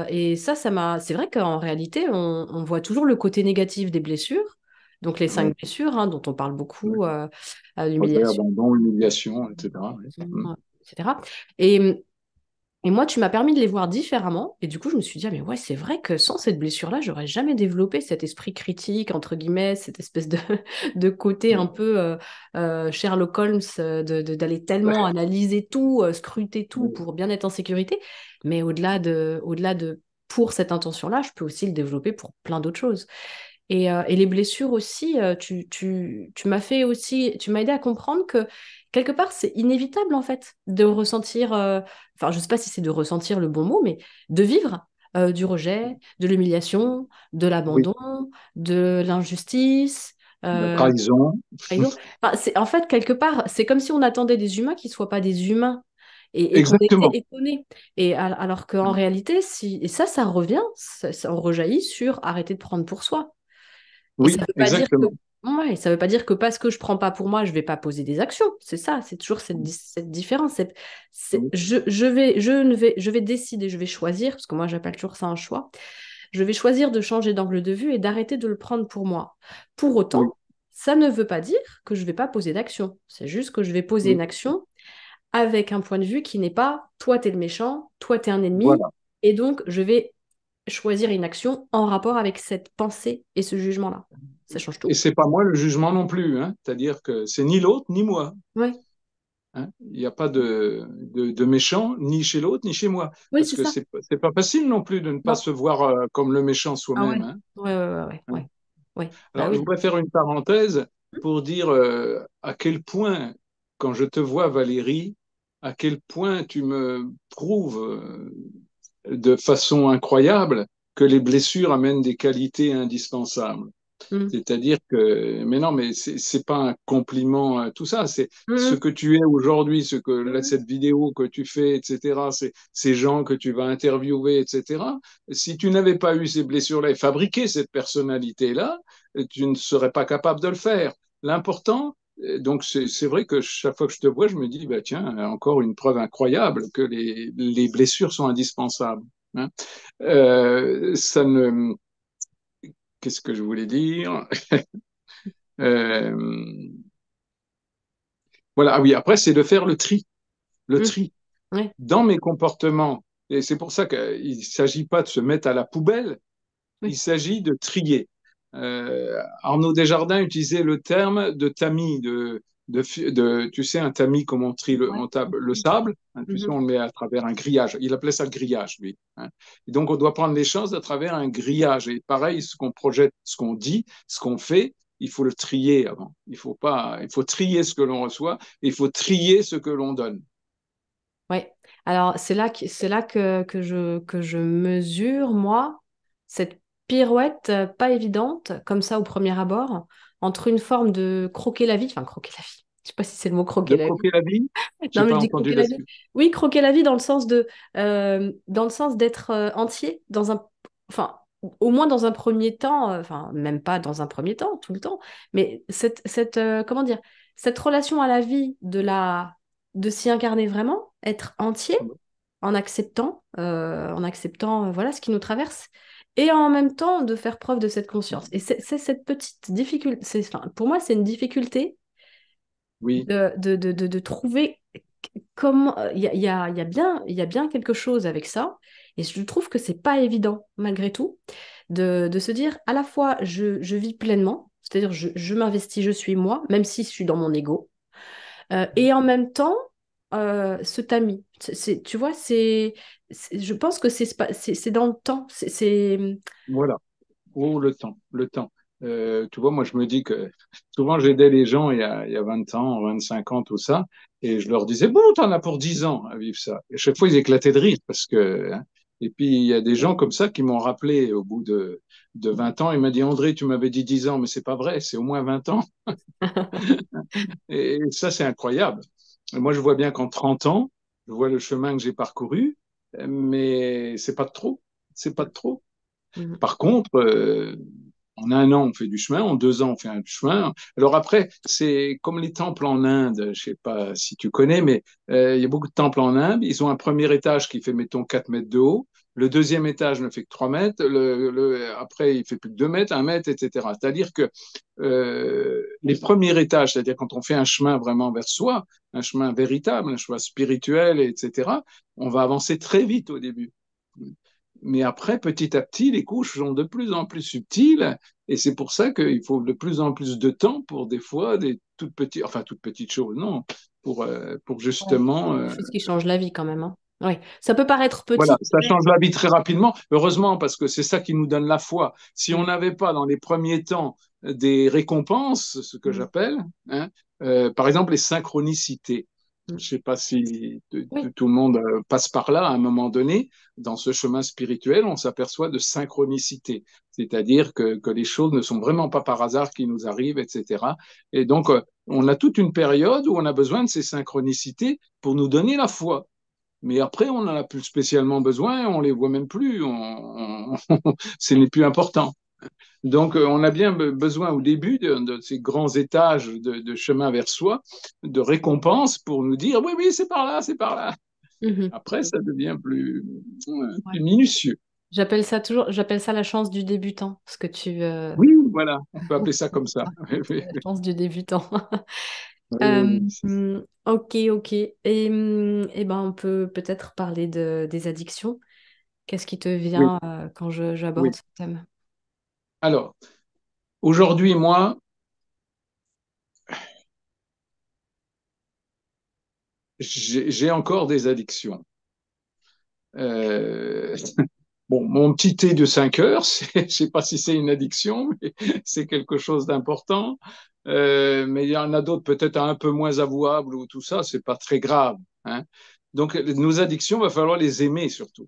Et c'est vrai qu'en réalité, on voit toujours le côté négatif des blessures. Donc les oui, 5 blessures, hein, dont on parle beaucoup, d'accord. Rejet, l'humiliation, abandon, humiliation, etc. Oui. Mm. etc. Et moi, tu m'as permis de les voir différemment. Et du coup, je me suis dit, ah, mais ouais, c'est vrai que sans cette blessure-là, j'aurais jamais développé cet esprit critique, entre guillemets, cette espèce de, de côté un Oui, peu Sherlock Holmes, d'aller tellement analyser tout, scruter tout oui, pour bien être en sécurité. Mais au-delà de pour cette intention-là, je peux aussi le développer pour plein d'autres choses. Et les blessures aussi, tu m'as fait aussi, tu m'as aidé à comprendre que quelque part, c'est inévitable en fait de ressentir, enfin, je sais pas si c'est de ressentir le bon mot, mais de vivre du rejet, de l'humiliation, de oui. l'abandon, de l'injustice. La euh, trahison, trahison. Enfin, en fait, quelque part, c'est comme si on attendait des humains qui soient pas des humains et qu'on était exactement. étonnés. Alors qu'en réalité, et ça revient, ça en rejaillit sur arrêter de prendre pour soi. Et ça Oui, veut pas dire que, exactement. ouais, ça veut pas dire que parce que je prends pas pour moi, je vais pas poser des actions. C'est ça, c'est toujours cette différence. Oui, Je vais décider, je vais choisir, parce que moi j'appelle toujours ça un choix. Je vais choisir de changer d'angle de vue et d'arrêter de le prendre pour moi. Pour oui, autant, Ça ne veut pas dire que je ne vais pas poser d'action. C'est juste que je vais poser une Oui, action avec un point de vue qui n'est pas toi, t'es le méchant, toi, t'es un ennemi, voilà. et donc je vais choisir une action en rapport avec cette pensée et ce jugement-là. Ça change Et tout. c'est pas moi le jugement non plus, hein. C'est-à-dire que c'est ni l'autre ni moi. Ouais. Hein. Il n'y a pas de méchant ni chez l'autre ni chez moi. Oui, Parce c'est que ça. c'est pas facile non plus de ne pas Non. se voir comme le méchant Ah ouais. soi-même. Hein. Ouais, ouais, ouais, ouais, Hein. ouais. Ouais. Bah Alors, je oui. voudrais faire une parenthèse pour dire à quel point, quand je te vois, Valérie, à quel point tu me prouves de façon incroyable que les blessures amènent des qualités indispensables. Mm. C'est-à-dire que, mais non, mais c'est pas un compliment, tout ça. C'est ce Mm, que tu es aujourd'hui, ce que là, mm. cette vidéo que tu fais, etc. C'est ces gens que tu vas interviewer, etc. Si tu n'avais pas eu ces blessures-là et fabriqué cette personnalité-là, tu ne serais pas capable de le faire. L'important, donc c'est vrai que chaque fois que je te vois, je me dis, bah tiens, encore une preuve incroyable que les blessures sont indispensables. Hein. Ça ne, qu'est-ce que je voulais dire? Euh, voilà, ah oui, après, c'est de faire le tri. Le Mm. tri Ouais. dans mes comportements. Et c'est pour ça qu'il ne s'agit pas de se mettre à la poubelle, il Oui. s'agit de trier. Arnaud Desjardins utilisait le terme de tamis, tu sais, un tamis, comme on trie Ouais. le sable, hein, tu sais, Mhm. on le met à travers un grillage. Il appelait ça le grillage, lui. Hein. Et donc, on doit prendre les choses à travers un grillage. Et pareil, ce qu'on projette, ce qu'on dit, ce qu'on fait, il faut le trier avant. Il faut trier ce que l'on reçoit et il faut trier ce que l'on donne. Ouais. Alors, c'est là que je mesure, moi, cette pirouette pas évidente, comme ça au premier abord, entre une forme de croquer la vie, enfin croquer la vie, je sais pas si c'est le mot croquer De la vie. croquer la vie, Non, j'ai mais pas je dis entendu croquer la la vie. suite. Oui, croquer la vie dans le sens d'être entier, enfin, au moins dans un premier temps, enfin, même pas dans un premier temps, tout le temps, mais comment dire, cette relation à la vie de s'y incarner vraiment, être entier en acceptant, voilà, ce qui nous traverse, et en même temps de faire preuve de cette conscience. Et c'est cette petite difficulté, enfin, pour moi, c'est une difficulté Oui, de trouver comment il y a bien quelque chose avec ça et je trouve que c'est pas évident malgré tout de se dire à la fois je vis pleinement, c'est-à-dire je m'investis, je suis moi même si je suis dans mon ego. Et en même temps ce tamis tu vois je pense que c'est dans le temps voilà. Oh, le temps, le temps. Tu vois, moi, je me dis que souvent, j'aidais les gens il y a 20 ans, 25 ans, tout ça, et je leur disais, bon, t'en as pour 10 ans à vivre ça. Et chaque fois, ils éclataient de rire parce que, hein. Et puis, il y a des gens comme ça qui m'ont rappelé au bout de 20 ans. Il m'a dit, André, tu m'avais dit 10 ans, mais c'est pas vrai, c'est au moins 20 ans. Et ça, c'est incroyable. Et moi, je vois bien qu'en 30 ans, je vois le chemin que j'ai parcouru, mais c'est pas de trop. C'est pas de trop. Mhm. Par contre, en un an, on fait du chemin, en 2 ans, on fait du chemin. Alors après, c'est comme les temples en Inde, je sais pas si tu connais, mais il y a beaucoup de temples en Inde. Ils ont un premier étage qui fait, mettons, 4 mètres de haut. Le deuxième étage ne fait que 3 mètres. Après, il fait plus que 2 mètres, 1 mètre, etc. C'est-à-dire que les premiers étages, c'est-à-dire quand on fait un chemin vraiment vers soi, un chemin véritable, un chemin spirituel, etc., on va avancer très vite au début. Mais après, petit à petit, les couches sont de plus en plus subtiles et c'est pour ça qu'il faut de plus en plus de temps pour des fois des toutes petites choses, non, pour Ouais. justement, Des choses qui changent la vie quand même, hein. Oui, ça peut paraître voilà, petit. ça change la vie très rapidement. Heureusement, parce que c'est ça qui nous donne la foi. Si on Mm. n'avait pas dans les premiers temps des récompenses, ce que Mm. j'appelle, hein, par exemple les synchronicités. Mm. Je ne sais pas si Oui. tout le monde passe par là à un moment donné. Dans ce chemin spirituel, on s'aperçoit de synchronicité, c'est-à-dire que les choses ne sont vraiment pas par hasard qui nous arrivent, etc. Et donc, on a toute une période où on a besoin de ces synchronicités pour nous donner la foi. Mais après, on n'en a plus spécialement besoin, on les voit même plus, ce n'est plus important. Donc, on a bien besoin au début de ces grands étages de chemin vers soi, de récompenses pour nous dire, oui, oui, c'est par là, c'est par là. Mhm. Après, ça devient plus Ouais. minutieux. j'appelle ça la chance du débutant, ce que Oui, voilà, on peut appeler ça comme ça. la chance du débutant. Oui, Euh, oui, c'est ça. ok. Et ben, on peut peut-être parler des addictions. Qu'est-ce qui te Oui, vient quand j'aborde oui. ce thème? Alors, aujourd'hui, moi, j'ai encore des addictions. Euh, bon, mon petit thé de 5 heures, je sais pas si c'est une addiction, mais c'est quelque chose d'important. Mais il y en a d'autres peut-être un peu moins avouables ou tout ça, c'est pas très grave, hein. Donc, nos addictions, il va falloir les aimer surtout.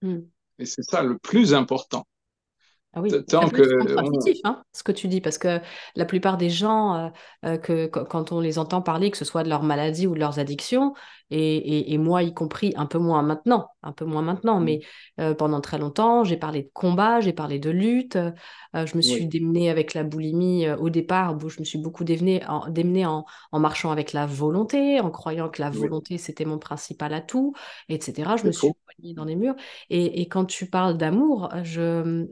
Hmm. Et c'est ça le plus important. Ah oui, ça Tant peut que être on- contre-intuitif, hein, ce que tu dis, parce que la plupart des gens, quand on les entend parler, que ce soit de leur maladie ou de leurs addictions, et moi y compris un peu moins maintenant, mais pendant très longtemps, j'ai parlé de combat, j'ai parlé de lutte, je me suis oui, démenée avec la boulimie au départ, où je me suis beaucoup démenée en marchant avec la volonté, en croyant que la oui, volonté, c'était mon principal atout, etc. Je me c'est suis faux. poignée dans les murs. Et quand tu parles d'amour,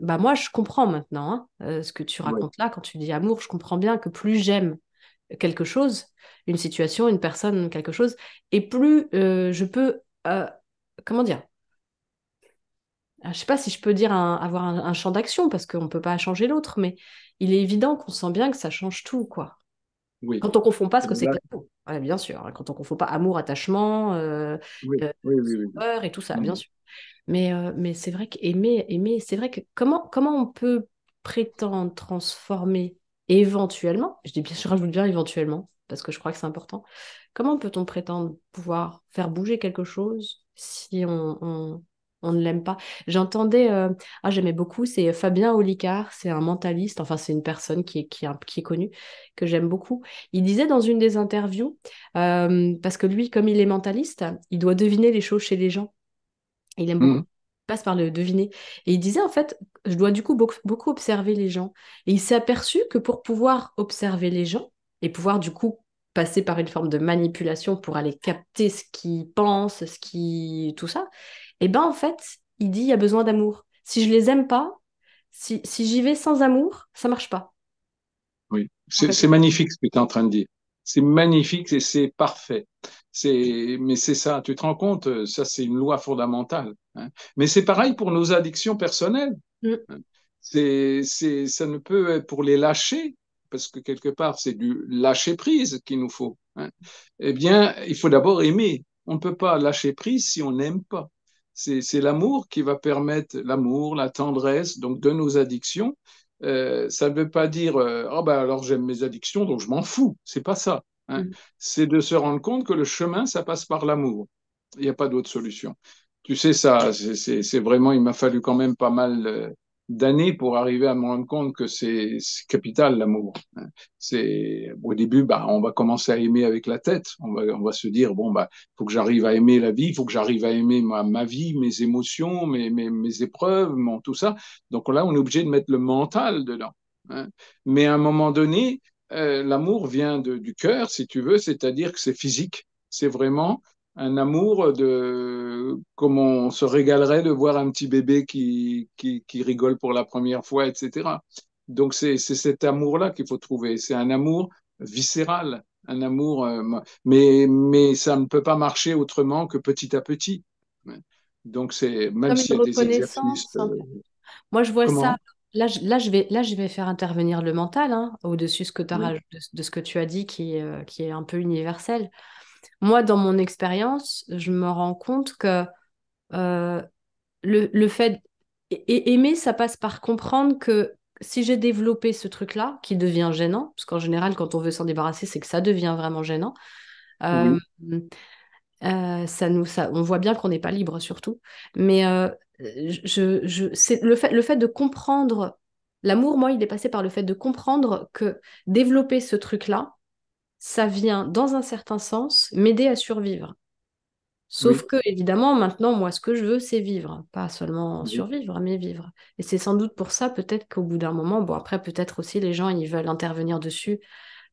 bah moi, je comprends maintenant ce que tu Oui, racontes là. Quand tu dis amour, je comprends bien que plus j'aime quelque chose, une situation, une personne, quelque chose, et plus je peux, comment dire, je sais pas si je peux dire avoir un champ d'action, parce qu'on ne peut pas changer l'autre, mais il est évident qu'on sent bien que ça change tout, quoi. oui. Quand on confond pas ce Et que c'est là, que l'amour. Ouais, bien sûr, hein, quand on confond pas amour, attachement, oui, euh, oui, oui, oui. peur et tout ça, bien Mm. sûr. Mais c'est vrai qu'aimer, c'est vrai que comment on peut prétendre transformer éventuellement, je dis bien, je rajoute bien éventuellement, parce que je crois que c'est important, comment peut-on prétendre pouvoir faire bouger quelque chose si on ne l'aime pas? J'entendais, j'aimais beaucoup, c'est Fabien Olicard, c'est un mentaliste, enfin c'est une personne qui est connue, que j'aime beaucoup. Il disait dans une des interviews, parce que lui, comme il est mentaliste, il doit deviner les choses chez les gens. Il aime beaucoup. Mm. Il passe par le deviner. Et il disait, en fait, je dois du coup beaucoup observer les gens. Et il s'est aperçu que pour pouvoir observer les gens et pouvoir du coup passer par une forme de manipulation pour aller capter ce qu'ils pensent, tout ça, et ben en fait, il dit, il y a besoin d'amour. Si je les aime pas, si j'y vais sans amour, ça marche pas. Oui, En c'est fait. magnifique ce que tu es en train de dire. C'est magnifique et c'est parfait. Mais c'est ça, tu te rends compte, ça c'est une loi fondamentale, hein. Mais c'est pareil pour nos addictions personnelles, Mm. hein. Ça ne peut être pour les lâcher, parce que quelque part c'est du lâcher prise qu'il nous faut, hein. Eh bien, il faut d'abord aimer. On ne peut pas lâcher prise si on n'aime pas. C'est l'amour qui va permettre l'amour, la tendresse, donc de nos addictions. Ça ne veut pas dire oh ben alors j'aime mes addictions donc je m'en fous. C'est pas ça, hein. Mm. C'est de se rendre compte que le chemin ça passe par l'amour. Il n'y a pas d'autre solution. Tu sais ça, c'est vraiment il m'a fallu quand même pas mal d'années pour arriver à me rendre compte que c'est capital l'amour, hein. C'est au début bah on va commencer à aimer avec la tête. On va se dire bon bah faut que j'arrive à aimer la vie, il faut que j'arrive à aimer ma vie, mes émotions, mes épreuves, tout ça. Donc là, on est obligé de mettre le mental dedans, hein. Mais à un moment donné, l'amour vient du cœur, si tu veux, c'est-à-dire que c'est physique. C'est vraiment un amour comme on se régalerait de voir un petit bébé qui rigole pour la première fois, etc. Donc c'est cet amour-là qu'il faut trouver. C'est un amour viscéral, un amour, mais ça ne peut pas marcher autrement que petit à petit, hein. Donc c'est même Comme une s'il y a des exercices, reconnaissance, un peu. Moi, je vois ça. comment? Là, je vais faire intervenir le mental, hein, au-dessus Oui, de ce que tu as dit, qui est un peu universel. Moi, dans mon expérience, je me rends compte que euh, le fait aimer, ça passe par comprendre que si j'ai développé ce truc-là, qui devient gênant, parce qu'en général, quand on veut s'en débarrasser, c'est que ça devient vraiment gênant. euh, oui, on voit bien qu'on n'est pas libre surtout. Mais c'est le fait de comprendre l'amour, moi, il est passé par le fait de comprendre que développer ce truc-là, ça vient, dans un certain sens, m'aider à survivre. Sauf oui, que, évidemment, maintenant, moi, ce que je veux, c'est vivre. Pas seulement oui, survivre, mais vivre. Et c'est sans doute pour ça, peut-être qu'au bout d'un moment, bon, après, peut-être aussi, les gens, ils veulent intervenir dessus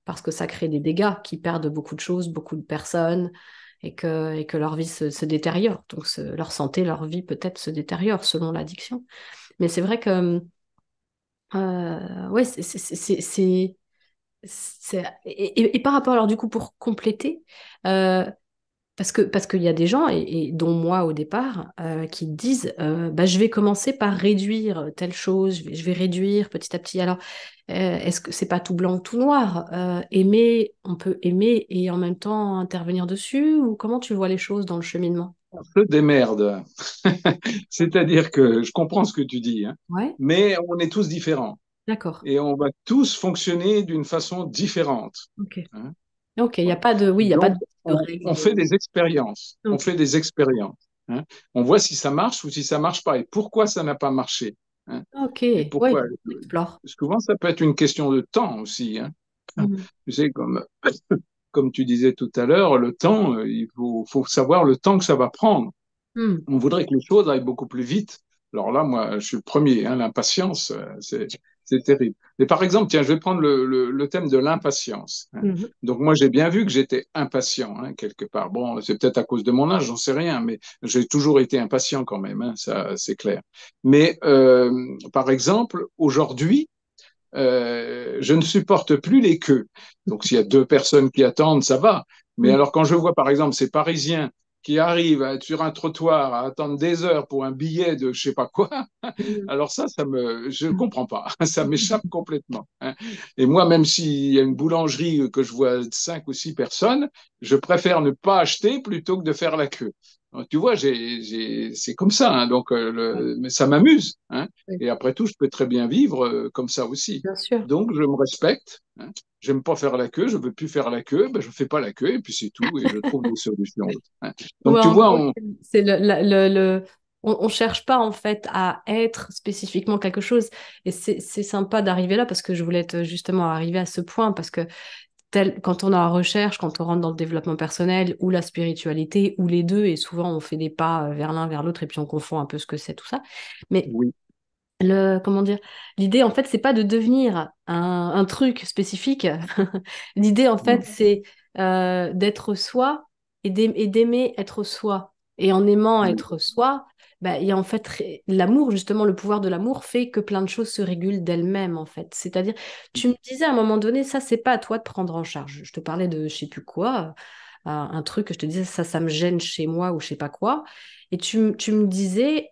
parce que ça crée des dégâts, qui perdent beaucoup de choses, beaucoup de personnes, et que leur vie se détériore. Donc leur santé, leur vie peut-être se détériore selon l'addiction. Mais c'est vrai que ouais, et par rapport alors du coup pour compléter, euh, parce qu'il y a des gens, et dont moi au départ, qui disent bah, je vais commencer par réduire telle chose, je vais réduire petit à petit. Alors, est-ce que c'est pas tout blanc ou tout noir? Aimer, on peut aimer et en même temps intervenir dessus, ou comment tu vois les choses dans le cheminement? On se démerde. C'est-à-dire que je comprends ce que tu dis, hein, Ouais, mais on est tous différents d'accord. et on va tous fonctionner d'une façon différente, Ok. hein. Ok, il n'y a Voilà. pas de, oui, il y a pas Donc, de règle. on fait des expériences. On Ok. fait des expériences, hein. On voit si ça marche ou si ça marche pas et pourquoi ça n'a pas marché, hein. Ok, Et ouais, pourquoi. on explore. Souvent, ça peut être une question de temps aussi, hein. Mhm. Tu sais, comme tu disais tout à l'heure, le temps, il faut savoir le temps que ça va prendre. Mhm. On voudrait que les choses aillent beaucoup plus vite. Alors là, moi, je suis le premier, hein, l'impatience, c'est terrible. Mais par exemple, tiens, je vais prendre le thème de l'impatience, hein. Mhm. Donc moi, j'ai bien vu que j'étais impatient, hein, quelque part. Bon, c'est peut-être à cause de mon âge, j'en sais rien, mais j'ai toujours été impatient quand même, hein, ça, c'est clair. Mais par exemple, aujourd'hui, je ne supporte plus les queues. Donc, s'il y a deux personnes qui attendent, ça va. Mais Mhm. alors, quand je vois, par exemple, ces Parisiens qui arrivent à être sur un trottoir à attendre des heures pour un billet de je sais pas quoi, Mhm. alors je ne comprends pas. Ça m'échappe complètement, hein. Et moi, même s'il y a une boulangerie que je vois 5 ou 6 personnes, je préfère ne pas acheter plutôt que de faire la queue. Donc, tu vois, c'est comme ça, hein. Donc, Ouais, mais ça m'amuse, hein. ouais, Et après tout, je peux très bien vivre comme ça aussi. bien sûr. Donc, je me respecte, hein. J'aime pas faire la queue, je veux plus faire la queue, ben, je fais pas la queue et puis c'est tout et je trouve des solutions, hein. Donc, Ouais, tu en vois, gros, c'est on cherche pas en fait à être spécifiquement quelque chose. Et c'est sympa d'arriver là parce que je voulais être justement arriver à ce point parce que quand on est en recherche, quand on rentre dans le développement personnel ou la spiritualité ou les deux, et souvent on fait des pas vers l'un vers l'autre et puis on confond un peu ce que c'est tout ça. Mais oui, comment dire, l'idée en fait, c'est pas de devenir un truc spécifique. L'idée en fait, c'est d'être soi et d'aimer être soi. Et en aimant être soi, bah, il y a en fait l'amour, justement, le pouvoir de l'amour fait que plein de choses se régulent d'elles-mêmes en fait. C'est-à-dire, tu me disais à un moment donné, ça, c'est pas à toi de prendre en charge. Je te parlais de je sais plus quoi, un truc que je te disais, ça me gêne chez moi ou je sais pas quoi. Et tu me disais,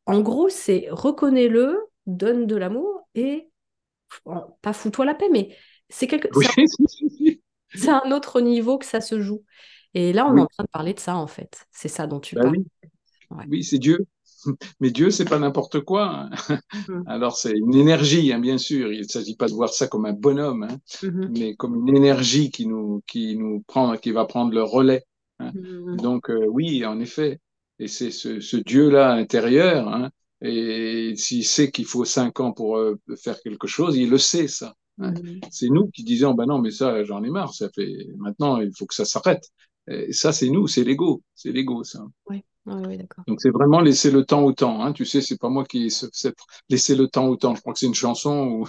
en gros, c'est reconnais-le, donne de l'amour et pas fous-toi la paix, mais oui, c'est un autre niveau que ça se joue. Et là, on est en oui, train de parler de ça, en fait. C'est ça dont tu ben parles. oui, Ouais. oui, c'est Dieu. Mais Dieu, c'est pas n'importe quoi, hein. Mm. Alors, c'est une énergie, hein, bien sûr. Il ne s'agit pas de voir ça comme un bonhomme, hein, Mhm. mais comme une énergie qui nous prend, qui va prendre le relais, hein. Mhm. Donc, oui, en effet. Et c'est ce Dieu-là intérieur, hein, et s'il sait qu'il faut 5 ans pour faire quelque chose, il le sait, ça, hein. Mhm. C'est nous qui disons, ben non, mais ça, j'en ai marre, ça fait, maintenant, il faut que ça s'arrête. Et ça, c'est nous, c'est l'ego, ça. Ouais. Ouais, ouais, d'accord. Donc c'est vraiment laisser le temps au temps, hein. Tu sais, c'est pas moi qui c'est laisser le temps au temps. Je crois que c'est une chanson ou,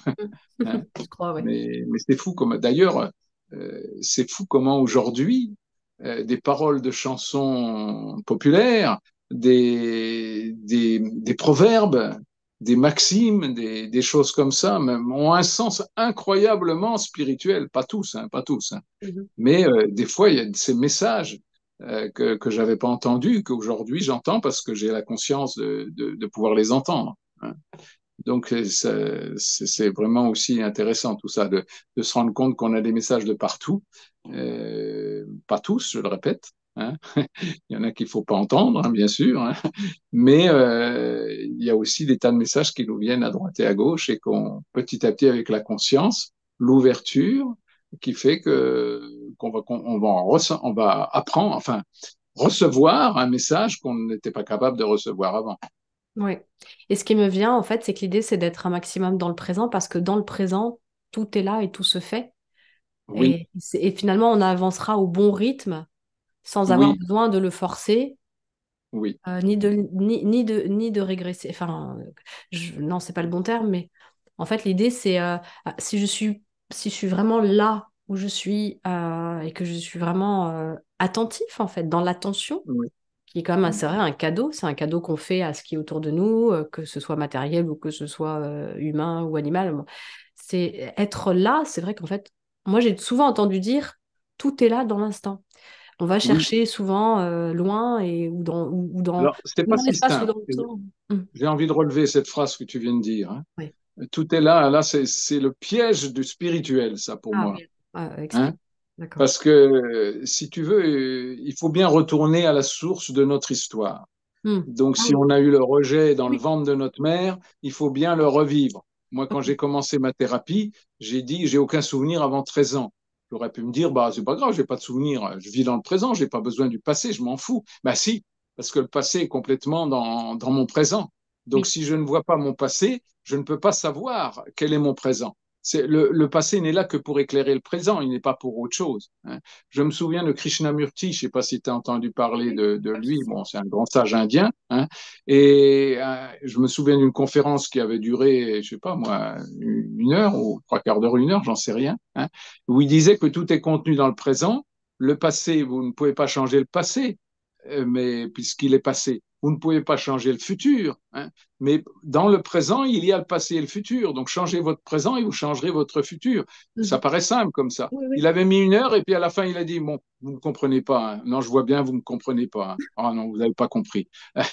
Mm. hein. Je crois, ouais. Mais c'est fou comme d'ailleurs c'est fou comment aujourd'hui des paroles de chansons populaires, des proverbes, des maximes, des choses comme ça même, ont un sens incroyablement spirituel. Pas tous, hein, pas tous, hein. Mhm. Mais des fois, il y a ces messages que j'avais pas entendus, qu'aujourd'hui j'entends parce que j'ai la conscience de pouvoir les entendre, hein. Donc, c'est vraiment aussi intéressant tout ça, de se rendre compte qu'on a des messages de partout. Pas tous, je le répète, hein. Il y en a qu'il faut pas entendre, hein, bien sûr, hein. Mais il y a aussi des tas de messages qui nous viennent à droite et à gauche et qu'on, petit à petit, avec la conscience, l'ouverture, qui fait que on va apprendre, enfin, recevoir un message qu'on n'était pas capable de recevoir avant. Ouais. Et ce qui me vient, en fait, c'est que l'idée, c'est d'être un maximum dans le présent parce que dans le présent, tout est là et tout se fait. Oui, Et finalement, on avancera au bon rythme sans avoir oui, besoin de le forcer. oui, Ni de régresser. Enfin, non, c'est pas le bon terme, mais en fait, l'idée, c'est si je suis vraiment là où je suis et que je suis vraiment attentif, en fait, dans l'attention, Oui. qui est quand même, c'est vrai, un cadeau. C'est un cadeau qu'on fait à ce qui est autour de nous, que ce soit matériel ou que ce soit humain ou animal. Bon, c'est être là, c'est vrai qu'en fait, moi, j'ai souvent entendu dire, tout est là dans l'instant. On va Oui. chercher souvent loin Alors, c'est ou pas dans si l'espace ou simple. dans le temps. Mm. J'ai envie de relever cette phrase que tu viens de dire, hein. Ouais. Tout est là. Là, c'est le piège du spirituel, ça, pour Ah moi, oui, hein. explique. D'accord. Parce que, si tu veux, il faut bien retourner à la source de notre histoire. Mm. Donc, Ah si oui, on a eu le rejet dans le oui. ventre de notre mère, il faut bien le revivre. Moi, quand Ok. j'ai commencé ma thérapie, j'ai dit, j'ai aucun souvenir avant 13 ans. J'aurais pu me dire, bah, c'est pas grave, j'ai pas de souvenir. Je vis dans le présent, j'ai pas besoin du passé, je m'en fous. Bah, si, parce que le passé est complètement dans mon présent. Donc, Oui. si je ne vois pas mon passé, je ne peux pas savoir quel est mon présent. Le passé n'est là que pour éclairer le présent, il n'est pas pour autre chose, hein. Je me souviens de Krishnamurti, je ne sais pas si tu as entendu parler Oui. de lui, bon, c'est un grand sage indien, hein, et je me souviens d'une conférence qui avait duré, je ne sais pas moi, une heure ou trois quarts d'heure, une heure, j'en sais rien, hein, où il disait que tout est contenu dans le présent, le passé, vous ne pouvez pas changer le passé, mais puisqu'il est passé, vous ne pouvez pas changer le futur, hein, mais dans le présent, il y a le passé et le futur, donc changez votre présent et vous changerez votre futur. Ça Mhm. paraît simple comme ça. Oui, Il oui. avait mis une heure et puis à la fin, il a dit, bon, vous ne comprenez pas, hein. Non, je vois bien, vous ne comprenez pas, hein. Ah non, vous n'avez pas compris.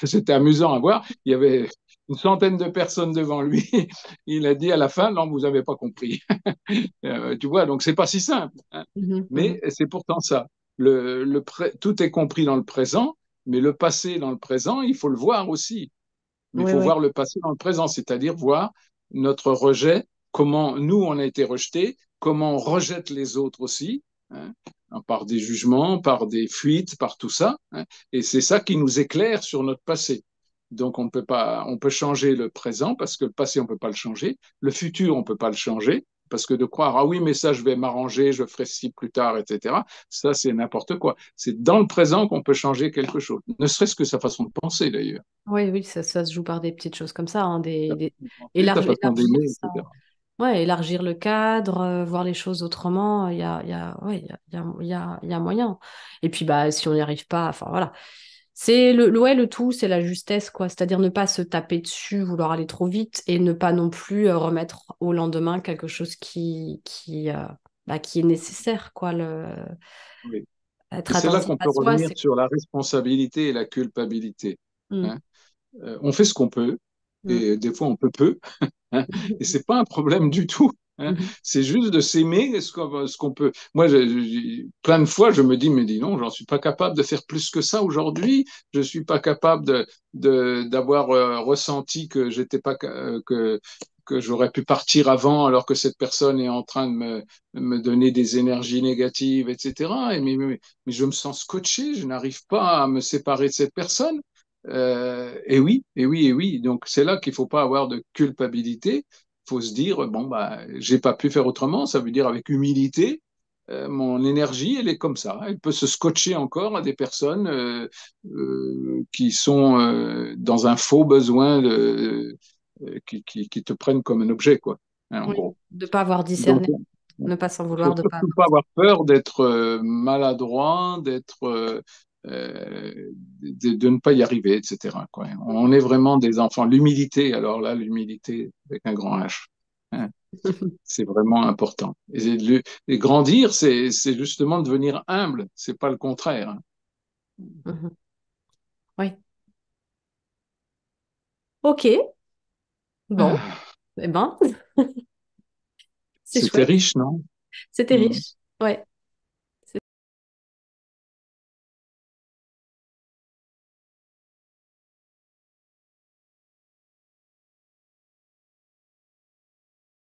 C'était amusant à voir. Il y avait une centaine de personnes devant lui. Il a dit à la fin, non, vous n'avez pas compris. Tu vois, donc c'est pas si simple, hein. Mhm, Mais mhm. c'est pourtant ça. Tout est compris dans le présent, mais le passé dans le présent, il faut le voir aussi. Mais il Oui, faut oui. voir le passé dans le présent, c'est-à-dire voir notre rejet, comment nous, on a été rejetés, comment on rejette les autres aussi, hein, par des jugements, par des fuites, par tout ça, hein. Et c'est ça qui nous éclaire sur notre passé. Donc on peut pas, on peut changer le présent parce que le passé on peut pas le changer, le futur on peut pas le changer parce que de croire ah oui mais ça je vais m'arranger, je ferai ci plus tard, etc. Ça c'est n'importe quoi. C'est dans le présent qu'on peut changer quelque chose, ne serait-ce que sa façon de penser d'ailleurs. Oui, oui, ça se joue par des petites choses comme ça, hein, Ta façon de penser, ta façon élargir d'aimer, ça. etc. Ouais, élargir le cadre, voir les choses autrement, ouais, il y a moyen. Et puis, bah, si on n'y arrive pas, enfin, voilà. C'est ouais, le tout, c'est la justesse, quoi. C'est-à-dire ne pas se taper dessus, vouloir aller trop vite et ne pas non plus remettre au lendemain quelque chose qui est nécessaire, quoi. Oui. Et Être c'est là attentif qu'on à peut soi, revenir c'est... sur la responsabilité et la culpabilité, Mm, hein. On fait ce qu'on peut, mm, et des fois on peut peu, hein, et c'est pas un problème du tout, hein. mhm, C'est juste de s'aimer ce qu'on peut. Moi, plein de fois, je me dis, mais dis non, j'en suis pas capable de faire plus que ça aujourd'hui. Je suis pas capable d'avoir ressenti que j'étais pas que j'aurais pu partir avant alors que cette personne est en train de me donner des énergies négatives, etc. Mais je me sens scotché, je n'arrive pas à me séparer de cette personne. Et oui, et oui, et oui. Donc c'est là qu'il faut pas avoir de culpabilité. Il faut se dire bon bah j'ai pas pu faire autrement. Ça veut dire avec humilité. Mon énergie, elle est comme ça. Elle peut se scotcher encore à des personnes qui sont dans un faux besoin qui te prennent comme un objet, quoi, hein, en oui. gros. De ne pas avoir Donc, discerné, ne pas s'en il faut vouloir, de pas surtout avoir... pas avoir peur d'être maladroit, de ne pas y arriver, etc., quoi. On est vraiment des enfants. L'humilité, alors là, l'humilité avec un grand H, hein, c'est vraiment important. Et grandir, c'est justement devenir humble, c'est pas le contraire, hein. Mhm. Oui. Ok, bon, Ah, eh ben, c'est c'était chouette. riche, non? C'était Hmm. riche. Ouais.